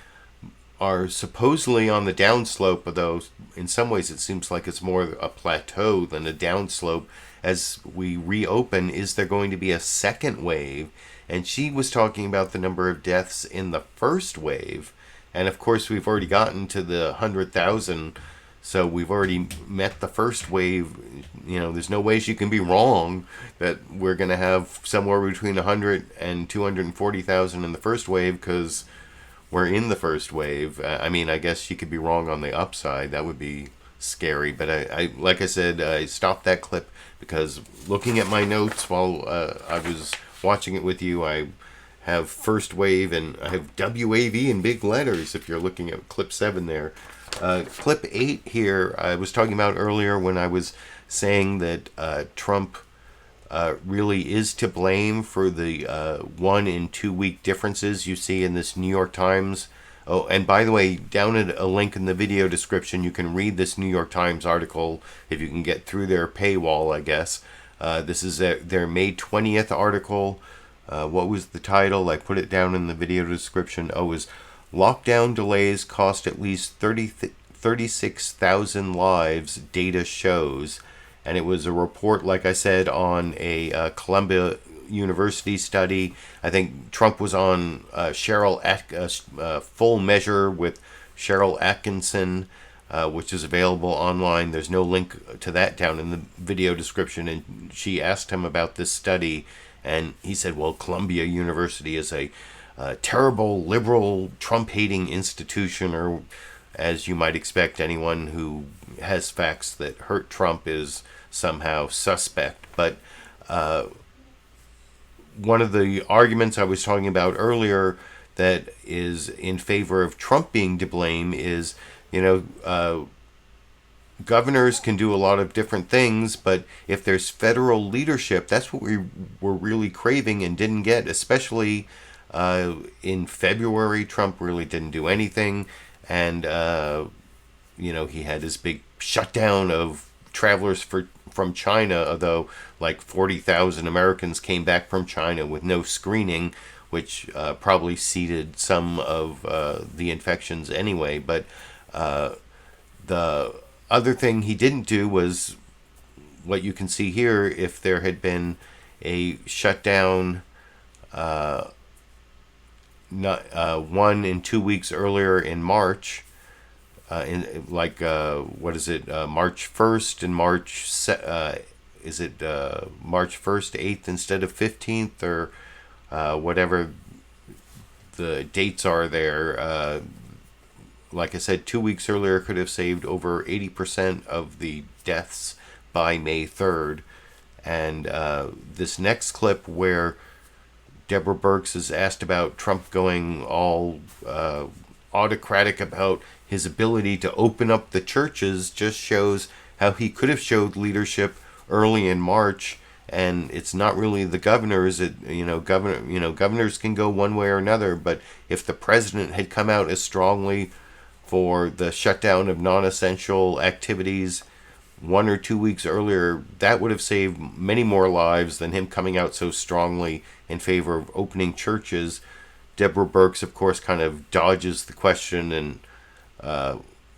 are supposedly on the downslope, although in some ways it seems like it's more a plateau than a downslope, as we reopen, is there going to be a second wave? And she was talking about the number of deaths in the first wave. And of course, we've already gotten to the 100,000 So we've already met the first wave. You know, there's no way she can be wrong that we're going to have somewhere between 100 and 240,000 in the first wave, because we're in the first wave. I mean, I guess she could be wrong on the upside. That would be scary. But I like I said, I stopped that clip because looking at my notes while I was watching it with you, I have first wave and I have WAV in big letters if you're looking at clip 7 there. Clip 8 here, I was talking about earlier when I was saying that Trump really is to blame for the 1 and 2 week differences you see in this New York Times. Oh, and by the way, down at a link in the video description, you can read this New York Times article if you can get through their paywall, I guess. This is their May 20th article. What was the title? I put it down in the video description. Oh, it was Lockdown Delays Cost at Least 36,000 Lives, Data Shows. And it was a report, like I said, on a Columbia University study. I think Trump was on Full Measure with Cheryl Atkinson, which is available online. There's no link to that down in the video description. And she asked him about this study, and he said, well, Columbia University is a terrible, liberal, Trump-hating institution, or as you might expect, anyone who has facts that hurt Trump is somehow suspect. But one of the arguments I was talking about earlier that is in favor of Trump being to blame is, you know, governors can do a lot of different things, but if there's federal leadership, that's what we were really craving and didn't get, especially in February. Trump really didn't do anything, and you know, he had his big shutdown of travelers from China, although like 40,000 Americans came back from China with no screening, which probably seeded some of the infections anyway. But the other thing he didn't do was what you can see here. If there had been a shutdown 1 and 2 weeks earlier in March, March 1st and March March 1st, 8th instead of 15th, or whatever the dates are there. Like I said, 2 weeks earlier could have saved over 80% of the deaths by May 3rd. And this next clip where Deborah Birx is asked about Trump going all autocratic about his ability to open up the churches just shows how he could have showed leadership early in March. And it's not really the governors. Governors can go one way or another. But if the president had come out as strongly for the shutdown of non-essential activities 1 or 2 weeks earlier, that would have saved many more lives than him coming out so strongly in favor of opening churches. Deborah Birx, of course, kind of dodges the question and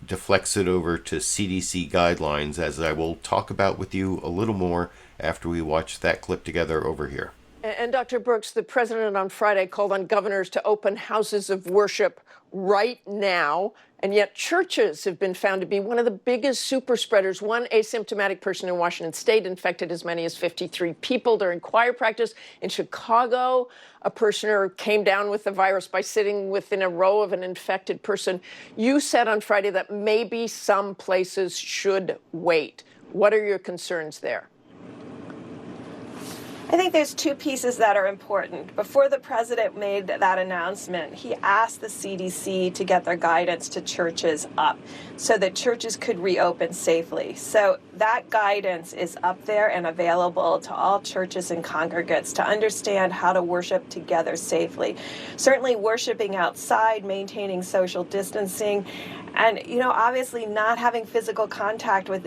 deflects it over to CDC guidelines, as I will talk about with you a little more after we watch that clip together over here. And Dr. Birx, the president on Friday called on governors to open houses of worship right now, and yet churches have been found to be one of the biggest super spreaders. One asymptomatic person in Washington state infected as many as 53 people during choir practice. In Chicago, a parishioner came down with the virus by sitting within a row of an infected person. You said on Friday that maybe some places should wait. What are your concerns there? I think there's two pieces that are important. Before the president made that announcement, he asked the CDC to get their guidance to churches up so that churches could reopen safely. So that guidance is up there and available to all churches and congregates to understand how to worship together safely. Certainly worshiping outside, maintaining social distancing, and, obviously not having physical contact with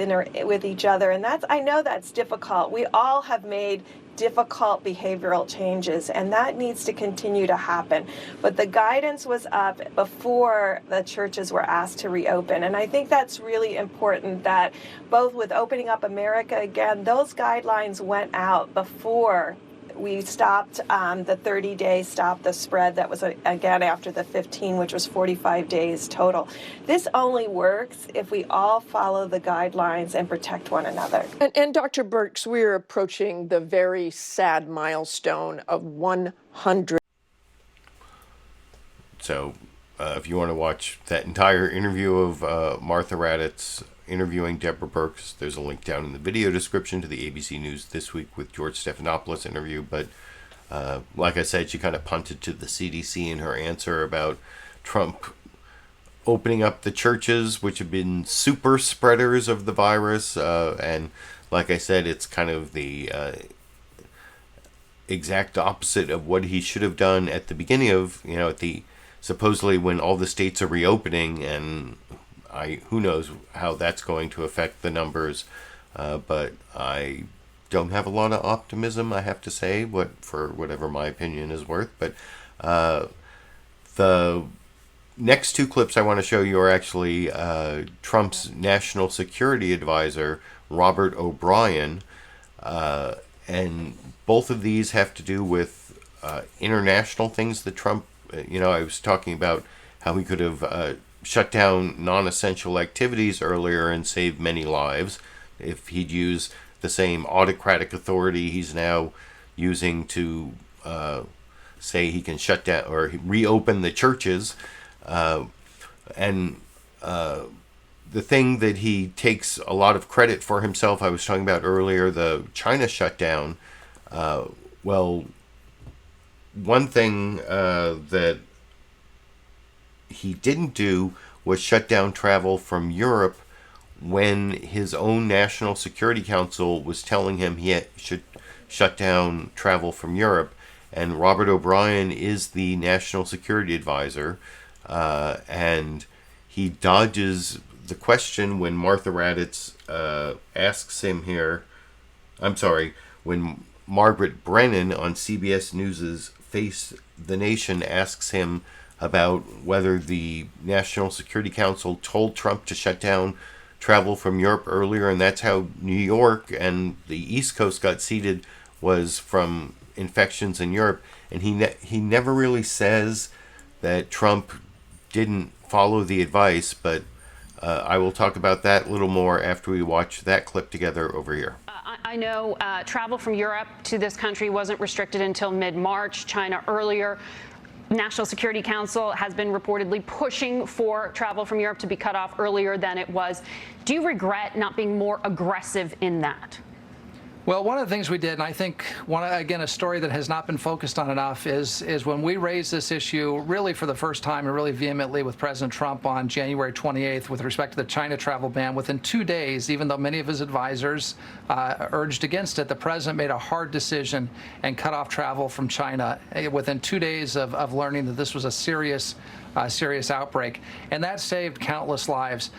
each other. And I know that's difficult. We all have made difficult behavioral changes, and that needs to continue to happen. But the guidance was up before the churches were asked to reopen. And I think that's really important, that both with opening up America again, those guidelines went out before we stopped the 30-day stop the spread that was, again, after the 15, which was 45 days total. This only works if we all follow the guidelines and protect one another. And Dr. Birx, we're approaching the very sad milestone of 100. So if you want to watch that entire interview of Martha Raddatz interviewing Deborah Birx, there's a link down in the video description to the ABC News This Week with George Stephanopoulos interview. But like I said, she kind of punted to the CDC in her answer about Trump opening up the churches, which have been super spreaders of the virus. And like I said, it's kind of the exact opposite of what he should have done at the beginning of, at the supposedly when all the states are reopening, and who knows how that's going to affect the numbers, but I don't have a lot of optimism, I have to say, for whatever my opinion is worth. But the next two clips I want to show you are actually Trump's national security advisor, Robert O'Brien, and both of these have to do with international things that Trump, I was talking about how he could have shut down non-essential activities earlier and saved many lives if he'd used the same autocratic authority he's now using to say he can shut down or reopen the churches. And the thing that he takes a lot of credit for himself, I was talking about earlier, the China shutdown. Well, one thing that he didn't do was shut down travel from Europe when his own National Security Council was telling him he should shut down travel from Europe. And Robert O'Brien is the National Security Advisor, and he dodges the question when Martha Raddatz asks him here. I'm sorry, when Margaret Brennan on CBS News's Face the Nation asks him about whether the National Security Council told Trump to shut down travel from Europe earlier, and that's how New York and the East Coast got seeded, was from infections in Europe. And he never really says that Trump didn't follow the advice, but I will talk about that a little more after we watch that clip together over here. I know travel from Europe to this country wasn't restricted until mid-March. China earlier. National Security Council has been reportedly pushing for travel from Europe to be cut off earlier than it was. Do you regret not being more aggressive in that? Well, one of the things we did, and I think, again, a story that has not been focused on enough, is when we raised this issue really for the first time and really vehemently with President Trump on January 28th with respect to the China travel ban. Within 2 days, even though many of his advisors urged against it, the president made a hard decision and cut off travel from China within 2 days of learning that this was a serious outbreak. And that saved countless lives.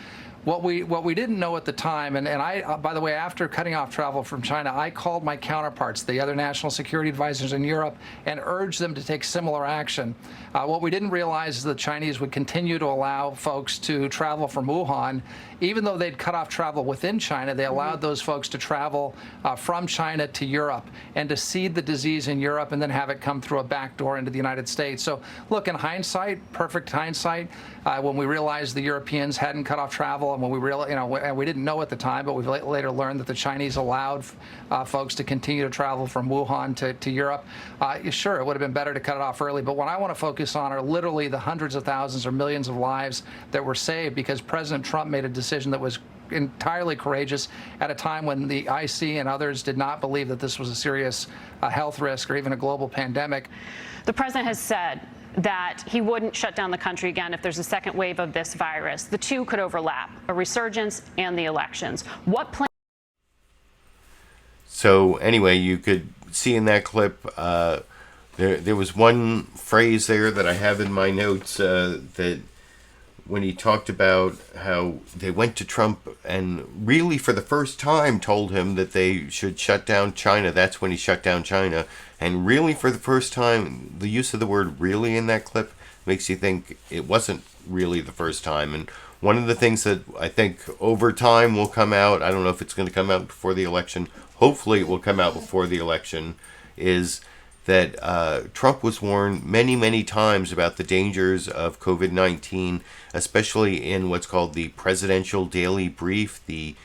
What we didn't know at the time, and I, by the way, after cutting off travel from China, I called my counterparts, the other national security advisors in Europe, and urged them to take similar action. What we didn't realize is the Chinese would continue to allow folks to travel from Wuhan. Even though they'd cut off travel within China, they allowed those folks to travel from China to Europe and to seed the disease in Europe and then have it come through a back door into the United States. So look, in hindsight, perfect hindsight, when we realized the Europeans hadn't cut off travel, and when we realized, and we didn't know at the time, but we've later learned that the Chinese allowed folks to continue to travel from Wuhan to Europe. Sure, it would have been better to cut it off early, but what I want to focus on are literally the hundreds of thousands or millions of lives that were saved because President Trump made a decision that was entirely courageous at a time when the IC and others did not believe that this was a serious health risk or even a global pandemic. The president has said that he wouldn't shut down the country again if there's a second wave of this virus. The two could overlap, a resurgence and the elections. What plan? So anyway, you could see in that clip, there was one phrase there that I have in my notes that when he talked about how they went to Trump and really for the first time told him that they should shut down China. That's when he shut down China. And really for the first time, the use of the word really in that clip makes you think it wasn't really the first time. And one of the things that I think over time will come out, I don't know if it's going to come out before the election, hopefully it will come out before the election, is that Trump was warned many, many times about the dangers of COVID-19, especially in what's called the Presidential Daily Brief, the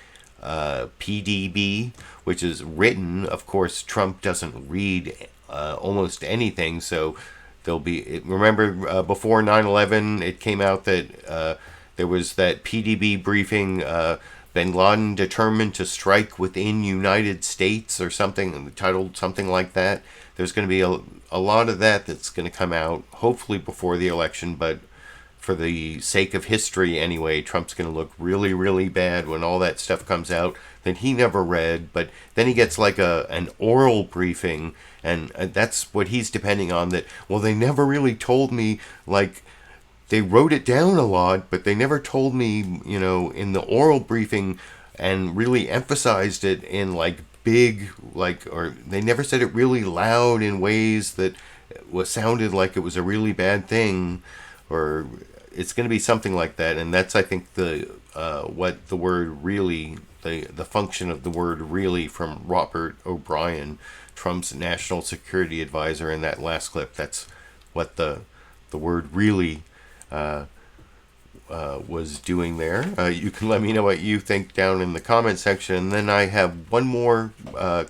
PDB, which is written. Of course, Trump doesn't read almost anything, so there'll be. Remember, before 9/11, it came out that there was that PDB briefing. Bin Laden determined to strike within United States, or something titled something like that. There's going to be a lot of that's going to come out, hopefully before the election, but for the sake of history anyway, Trump's going to look really, really bad when all that stuff comes out that he never read. But then he gets like an oral briefing, and that's what he's depending on. That, well, they never really told me, like, they wrote it down a lot, but they never told me, you know, in the oral briefing, and really emphasized it in like big, like, or they never said it really loud in ways that sounded like it was a really bad thing, or it's going to be something like that. And that's, I think, the what the word really, the function of the word really from Robert O'Brien, Trump's national security advisor, in that last clip. That's what the word really was doing there. You can let me know what you think down in the comment section. And then I have one more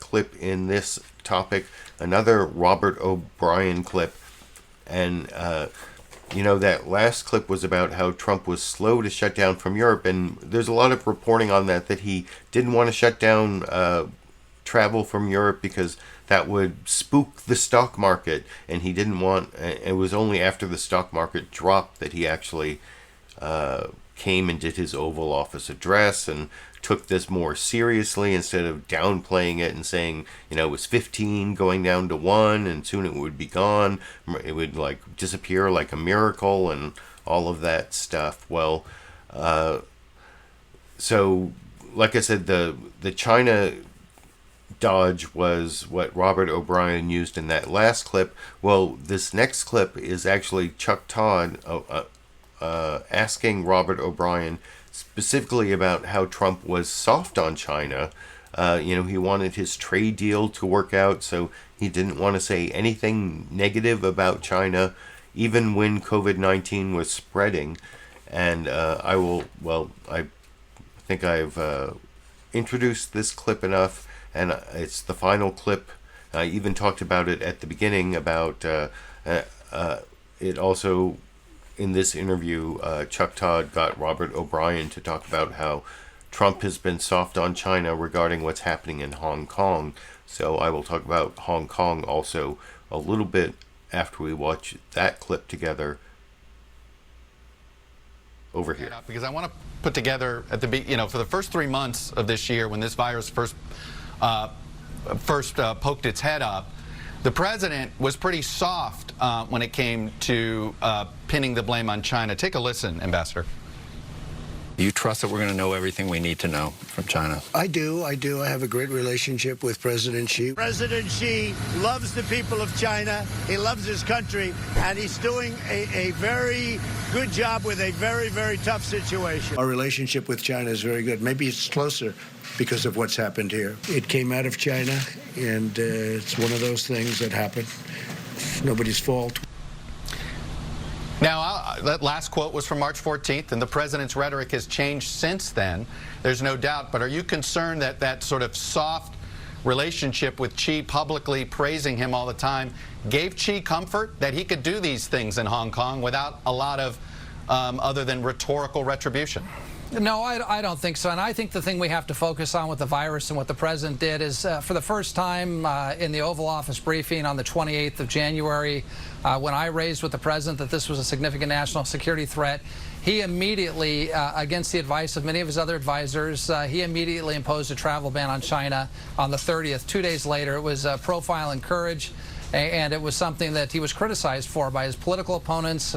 clip in this topic, another Robert O'Brien clip. And you know, that last clip was about how Trump was slow to shut down from Europe, and there's a lot of reporting on that he didn't want to shut down travel from Europe because that would spook the stock market, and he didn't want. It was only after the stock market dropped that he actually came and did his Oval Office address and took this more seriously, instead of downplaying it and saying, you know, it was 15 going down to 1 and soon it would be gone. It would like disappear like a miracle and all of that stuff. Well, so like I said, the China dodge was what Robert O'Brien used in that last clip. Well, this next clip is actually Chuck Todd asking Robert O'Brien specifically about how Trump was soft on China. You know, he wanted his trade deal to work out, so he didn't want to say anything negative about China, even when COVID-19 was spreading. And I think I've introduced this clip enough, and it's the final clip. I even talked about it at the beginning about it also. In this interview, Chuck Todd got Robert O'Brien to talk about how Trump has been soft on China regarding what's happening in Hong Kong. So I will talk about Hong Kong also a little bit after we watch that clip together over here. Because I want to put together at the for the first 3 months of this year, when this virus first poked its head up, the president was pretty soft when it came to pinning the blame on China. Take a listen, Ambassador. You trust that we're going to know everything we need to know from China? I do. I have a great relationship with President Xi. President Xi loves the people of China. He loves his country, and he's doing a very good job with a very, very tough situation. Our relationship with China is very good. Maybe it's closer because of what's happened here. It came out of China, and it's one of those things that happen. Nobody's fault. Now, that last quote was from March 14th, and the president's rhetoric has changed since then. There's no doubt. But are you concerned that that sort of soft relationship with Xi, publicly praising him all the time, gave Xi comfort that he could do these things in Hong Kong without a lot of other than rhetorical retribution? No, I don't think so. And I think the thing we have to focus on with the virus and what the president did is, for the first time in the Oval Office briefing on the 28th of January, when I raised with the president that this was a significant national security threat, he immediately, against the advice of many of his other advisors, he immediately imposed a travel ban on China on the 30th. 2 days later, it was profile and courage. And it was something that he was criticized for by his political opponents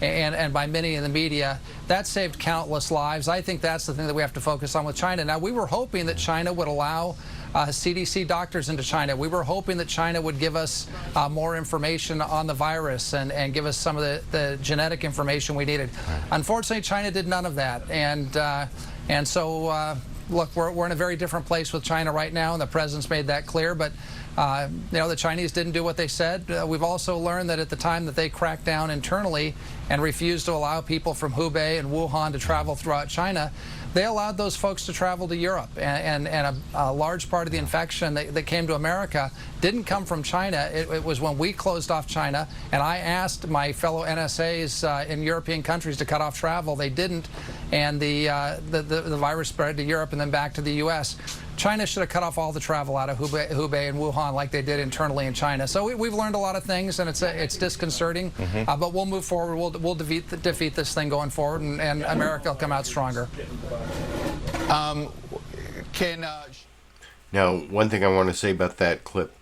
and by many in the media. That saved countless lives. I think that's the thing that we have to focus on with China. Now, we were hoping that China would allow CDC doctors into China. We were hoping that China would give us more information on the virus and give us some of the genetic information we needed. Unfortunately, China did none of that. And so, look, we're in a very different place with China right now, and the president's made that clear. But The Chinese didn't do what they said. We've also learned that at the time that they cracked down internally and refused to allow people from Hubei and Wuhan to travel throughout China, they allowed those folks to travel to Europe. And a large part of the infection that came to America didn't come from China. It was when we closed off China, and I asked my fellow NSAs in European countries to cut off travel. They didn't, and the virus spread to Europe and then back to the U.S. China should have cut off all the travel out of Hubei and Wuhan like they did internally in China. So we've learned a lot of things, and it's disconcerting. But we'll move forward. We'll defeat this thing going forward, and America will come out stronger. Now, one thing I want to say about that clip,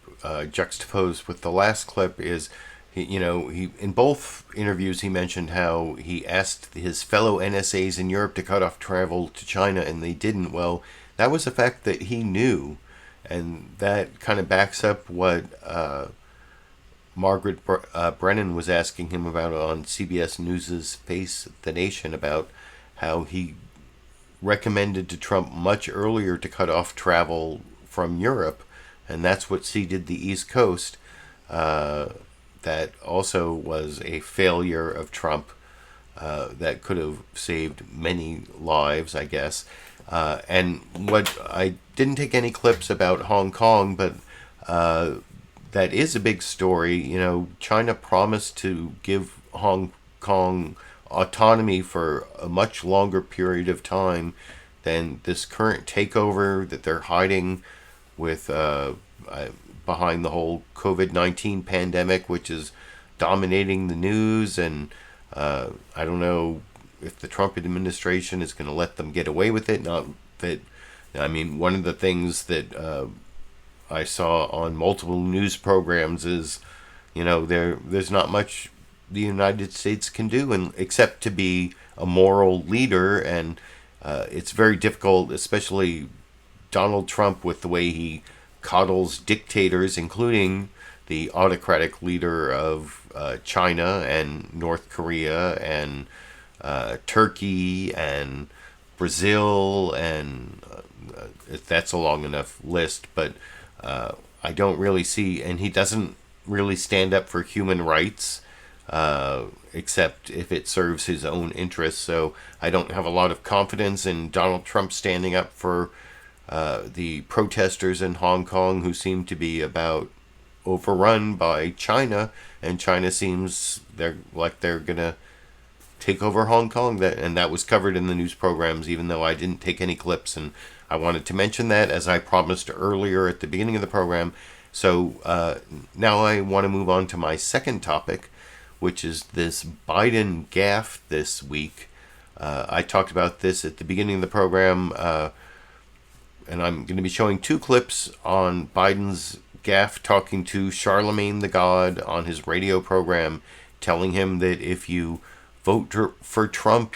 juxtaposed with the last clip, is he in both interviews he mentioned how he asked his fellow NSAs in Europe to cut off travel to China, and they didn't. Well, that was a fact that he knew, and that kind of backs up what Margaret Brennan was asking him about on CBS News' Face the Nation, about how he recommended to Trump much earlier to cut off travel from Europe, and that's what seeded the East Coast. That also was a failure of Trump that could have saved many lives, I guess. And what I didn't take any clips about Hong Kong, but that is a big story. China promised to give Hong Kong autonomy for a much longer period of time than this current takeover that they're hiding with behind the whole COVID-19 pandemic, which is dominating the news. And I don't know if the Trump administration is going to let them get away with it. Not that, one of the things that I saw on multiple news programs is, there's not much the United States can do, and except to be a moral leader. And it's very difficult, especially Donald Trump, with the way he coddles dictators, including the autocratic leader of China and North Korea and Turkey and Brazil, and that's a long enough list, but I don't really see, and he doesn't really stand up for human rights, except if it serves his own interests. So I don't have a lot of confidence in Donald Trump standing up for the protesters in Hong Kong, who seem to be about overrun by China, and China seems they're gonna take over Hong Kong. That was covered in the news programs, even though I didn't take any clips, and I wanted to mention that, as I promised earlier at the beginning of the program. So now I want to move on to my second topic, which is this Biden gaffe this week. I talked about this at the beginning of the program, and I'm going to be showing two clips on Biden's gaffe talking to Charlamagne Tha God on his radio program, telling him that if you vote for Trump,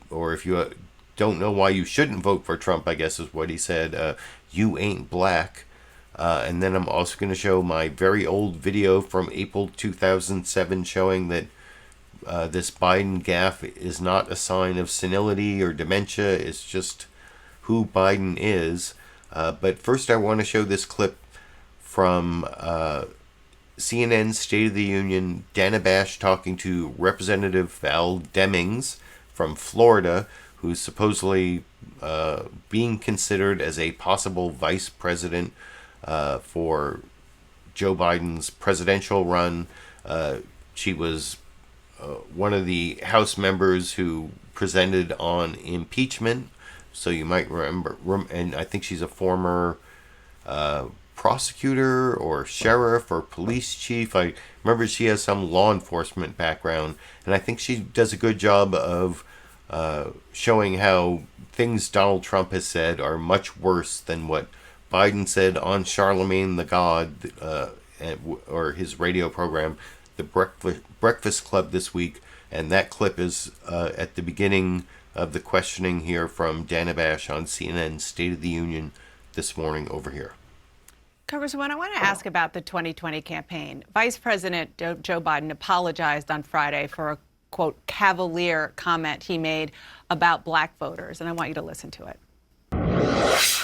or if you don't know why you shouldn't vote for Trump, I guess is what he said, you ain't black. And then I'm also going to show my very old video from April 2007 showing that this Biden gaffe is not a sign of senility or dementia. It's just who Biden is. But first I want to show this clip from CNN's State of the Union, Dana Bash talking to Representative Val Demmings from Florida, who's supposedly being considered as a possible vice president for Joe Biden's presidential run. She was one of the House members who presented on impeachment, so you might remember, and I think she's a former prosecutor or sheriff or police chief. I remember she has some law enforcement background, and I think she does a good job of showing how things Donald Trump has said are much worse than what Biden said on Charlamagne Tha God, or his radio program, The Breakfast Club, this week. And that clip is at the beginning of the questioning here from Dana Bash on CNN's State of the Union this morning over here. Congresswoman, I want to ask about the 2020 campaign. Vice President Joe Biden apologized on Friday for a, quote, cavalier comment he made about black voters, and I want you to listen to it.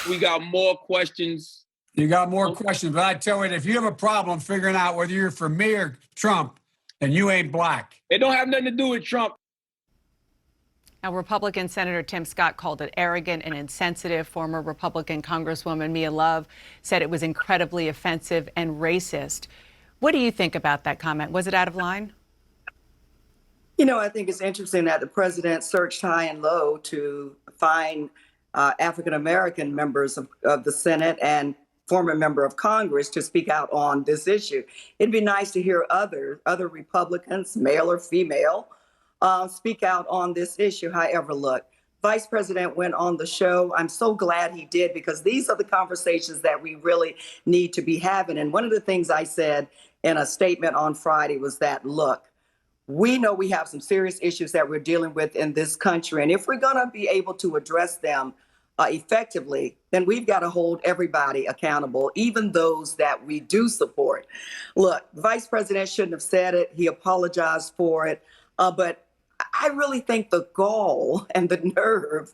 We got more questions You got more questions, but I tell you, if you have a problem figuring out whether you're for me or Trump, then you ain't black. It don't have nothing to do with Trump. Now, Republican Senator Tim Scott called it arrogant and insensitive. Former Republican Congresswoman Mia Love said it was incredibly offensive and racist. What do you think about that comment? Was it out of line? You know, I think it's interesting that the president searched high and low to find African-American members of the Senate and former member of Congress to speak out on this issue. It'd be nice to hear other Republicans, male or female, speak out on this issue. However, look, Vice President went on the show. I'm so glad he did, because these are the conversations that we really need to be having. And one of the things I said in a statement on Friday was that, look, we know we have some serious issues that we're dealing with in this country. And if we're going to be able to address them effectively, then we've got to hold everybody accountable, even those that we do support. Look, Vice President shouldn't have said it. He apologized for it. But I really think the gall and the nerve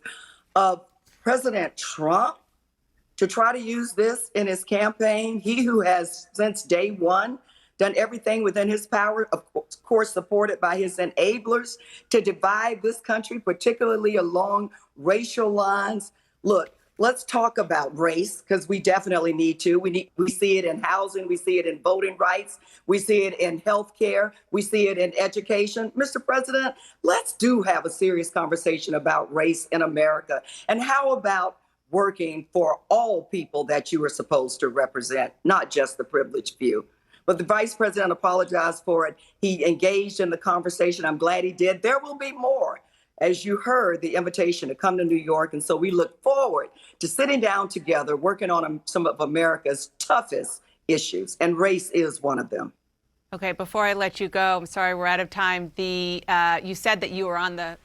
of President Trump to try to use this in his campaign, he who has since day one done everything within his power, of course supported by his enablers, to divide this country, particularly along racial lines. Look, let's talk about race, because we definitely need to. We see it in housing. We see it in voting rights. We see it in health care. We see it in education. Mr. President, let's have a serious conversation about race in America. And how about working for all people that you are supposed to represent, not just the privileged few? But the Vice President apologized for it. He engaged in the conversation. I'm glad he did. There will be more. As you heard, the invitation to come to New York. And so we look forward to sitting down together, working on some of America's toughest issues. And race is one of them. Okay, before I let you go, I'm sorry, we're out of time. You said that you were on the...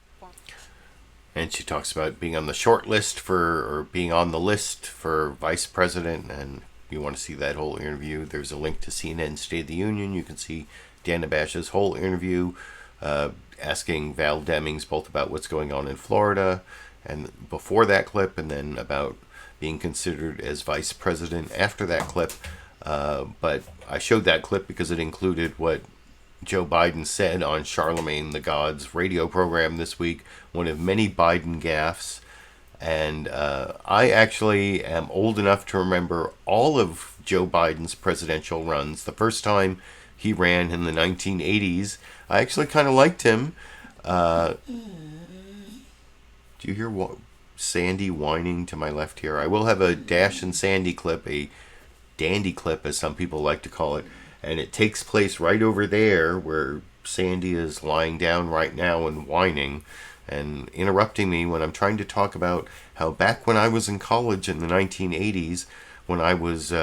And she talks about being on the short list or being on the list for vice president. And if you want to see that whole interview, there's a link to CNN State of the Union. You can see Dana Bash's whole interview, asking Val Demmings both about what's going on in Florida and before that clip, and then about being considered as vice president after that clip. But I showed that clip because it included what Joe Biden said on Charlamagne Tha God's radio program this week, one of many Biden gaffes. And I actually am old enough to remember all of Joe Biden's presidential runs. The first time he ran in the 1980s, I actually kind of liked him. Do you hear Sandy whining to my left here? I will have a Dash and Sandy clip, a dandy clip as some people like to call it. And it takes place right over there where Sandy is lying down right now and whining and interrupting me when I'm trying to talk about how back when I was in college in the 1980s, when I was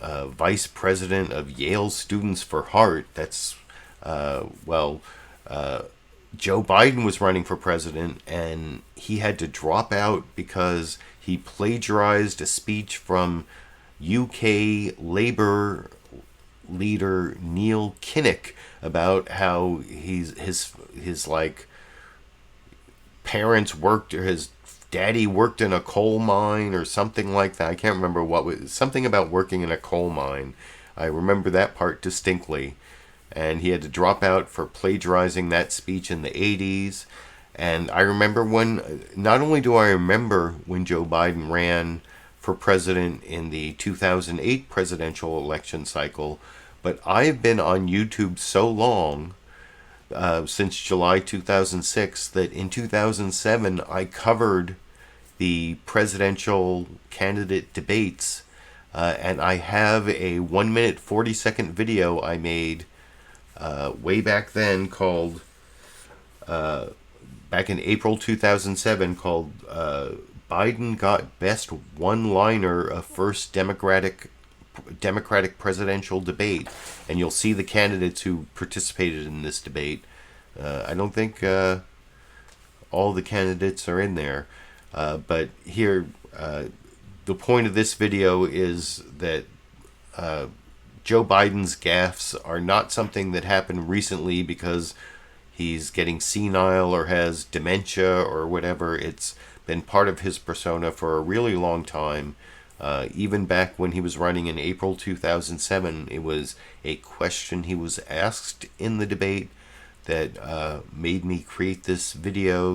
vice president of Yale Students for Heart, Joe Biden was running for president, and he had to drop out because he plagiarized a speech from UK Labour leader Neil Kinnock about how his parents worked, or his daddy worked in a coal mine or something like that. I can't remember what was, something about working in a coal mine. I remember that part distinctly. And he had to drop out for plagiarizing that speech in the 80s. And I remember not only do I remember when Joe Biden ran for president in the 2008 presidential election cycle, but I've been on YouTube so long, since July 2006, that in 2007 I covered the presidential candidate debates, and I have a 1 minute 40-second video I made way back then called, back in April 2007, called Biden Got Best One-Liner of First Democratic Presidential Debate. And you'll see the candidates who participated in this debate. I don't think all the candidates are in there. But here, the point of this video is that Joe Biden's gaffes are not something that happened recently because he's getting senile or has dementia or whatever. It's been part of his persona for a really long time. Even back when he was running in April 2007, it was a question he was asked in the debate that made me create this video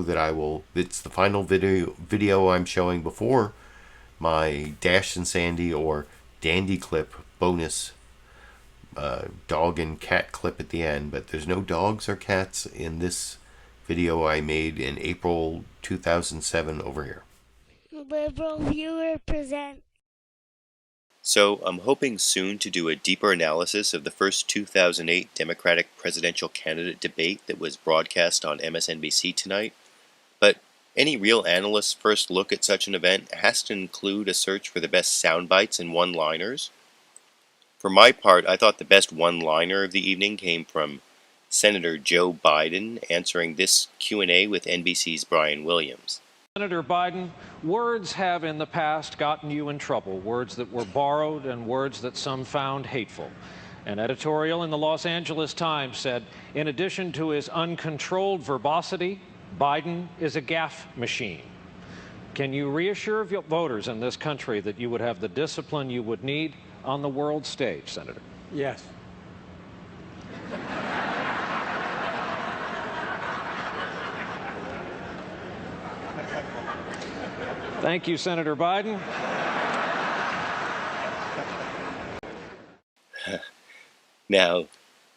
it's the final video I'm showing before my Dash and Sandy or Dandy clip bonus dog and cat clip at the end, but there's no dogs or cats in this video I made in April 2007 over here. LiberalViewer presents. So I'm hoping soon to do a deeper analysis of the first 2008 Democratic presidential candidate debate that was broadcast on MSNBC tonight. But any real analyst's first look at such an event has to include a search for the best sound bites and one-liners. For my part, I thought the best one-liner of the evening came from Senator Joe Biden answering this Q&A with NBC's Brian Williams. Senator Biden, words have in the past gotten you in trouble, words that were borrowed and words that some found hateful. An editorial in the Los Angeles Times said, in addition to his uncontrolled verbosity, Biden is a gaffe machine. Can you reassure voters in this country that you would have the discipline you would need on the world stage, Senator? Yes. Thank you, Senator Biden. Now,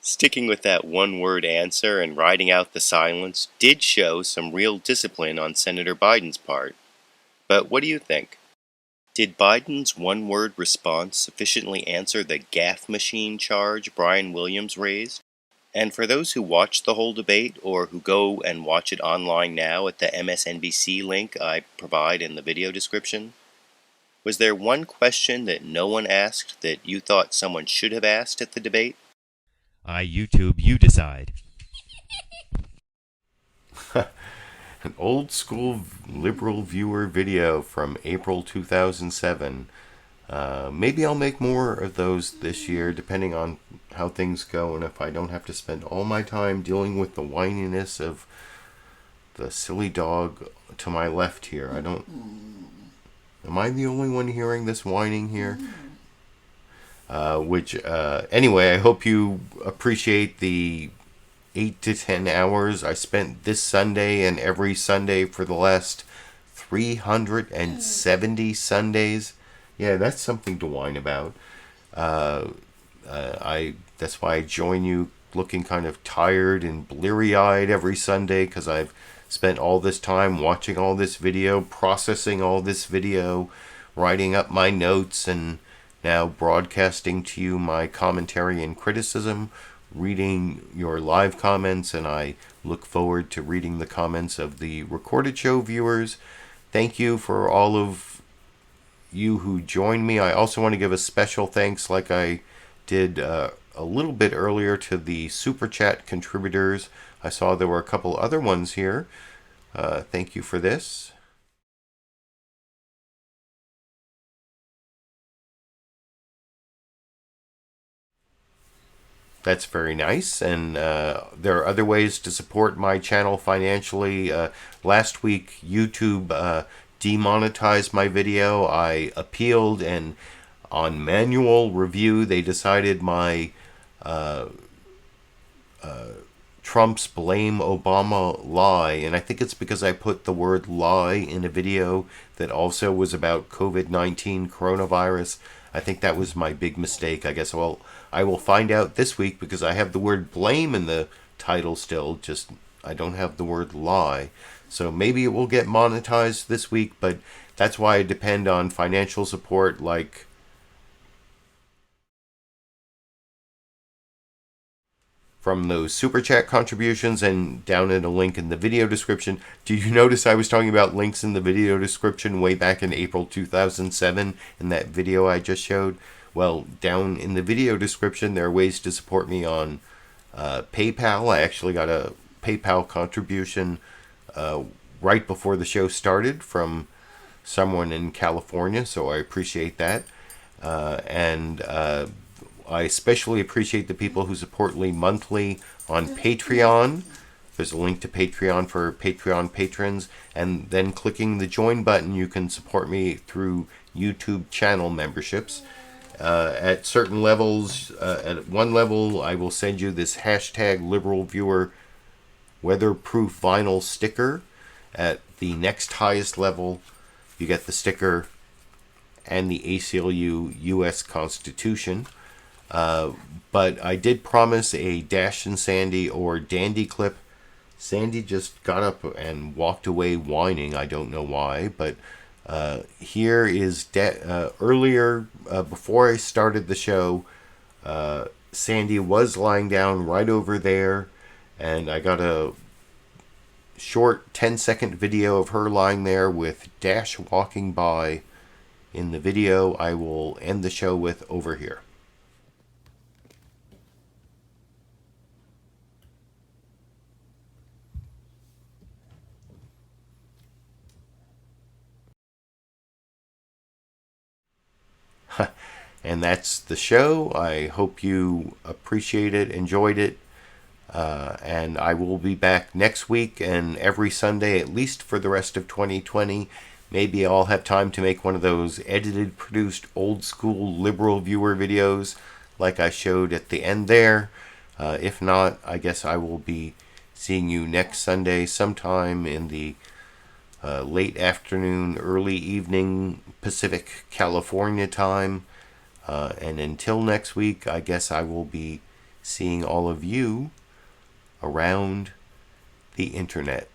sticking with that one-word answer and riding out the silence did show some real discipline on Senator Biden's part. But what do you think? Did Biden's one-word response sufficiently answer the gaffe machine charge Brian Williams raised? And for those who watched the whole debate or who go and watch it online now at the MSNBC link I provide in the video description, was there one question that no one asked that you thought someone should have asked at the debate? I YouTube, you decide. An old school LiberalViewer video from April 2007. Maybe I'll make more of those this year, depending on how things go, and if I don't have to spend all my time dealing with the whininess of the silly dog to my left here. Am I the only one hearing this whining here? Anyway, I hope you appreciate the 8 to 10 hours I spent this Sunday and every Sunday for the last 370 Sundays. Yeah, that's something to whine about. That's why I join you looking kind of tired and bleary-eyed every Sunday, because I've spent all this time watching all this video, processing all this video, writing up my notes, and now broadcasting to you my commentary and criticism, reading your live comments, and I look forward to reading the comments of the recorded show viewers. Thank you for all of you who joined me. I also want to give a special thanks, like I did a little bit earlier, to the Super Chat contributors. I saw there were a couple other ones here. Thank you for this. That's very nice, and there are other ways to support my channel financially. Last week, YouTube demonetized my video. I appealed, and on manual review, they decided my Trump's blame Obama lie, and I think it's because I put the word lie in a video that also was about COVID-19 coronavirus. I think that was my big mistake. I guess, well, I will find out this week, because I have the word blame in the title still, just I don't have the word lie. So maybe it will get monetized this week, but that's why I depend on financial support like from those Super Chat contributions, and down in a link in the video description. Did you notice I was talking about links in the video description way back in April 2007 in that video I just showed? Well, down in the video description, there are ways to support me on PayPal. I actually got a PayPal contribution right before the show started from someone in California, so I appreciate that. I especially appreciate the people who support me monthly on Patreon. There's a link to Patreon for Patreon patrons, and then clicking the join button, you can support me through YouTube channel memberships. At certain levels, at one level, I will send you this hashtag LiberalViewer weatherproof vinyl sticker. At the next highest level, you get the sticker and the ACLU U.S. Constitution. But I did promise a Dash and Sandy or Dandy clip. Sandy just got up and walked away whining. I don't know why, but here is earlier, before I started the show, Sandy was lying down right over there, and I got a short 10-second video of her lying there with Dash walking by in the video. I will end the show with over here. And that's the show. I hope you appreciate it, enjoyed it. And I will be back next week and every Sunday, at least for the rest of 2020. Maybe I'll have time to make one of those edited, produced, old school Liberal Viewer videos like I showed at the end there. If not, I guess I will be seeing you next Sunday sometime in the late afternoon, early evening Pacific California time. And until next week, I guess I will be seeing all of you around the internet.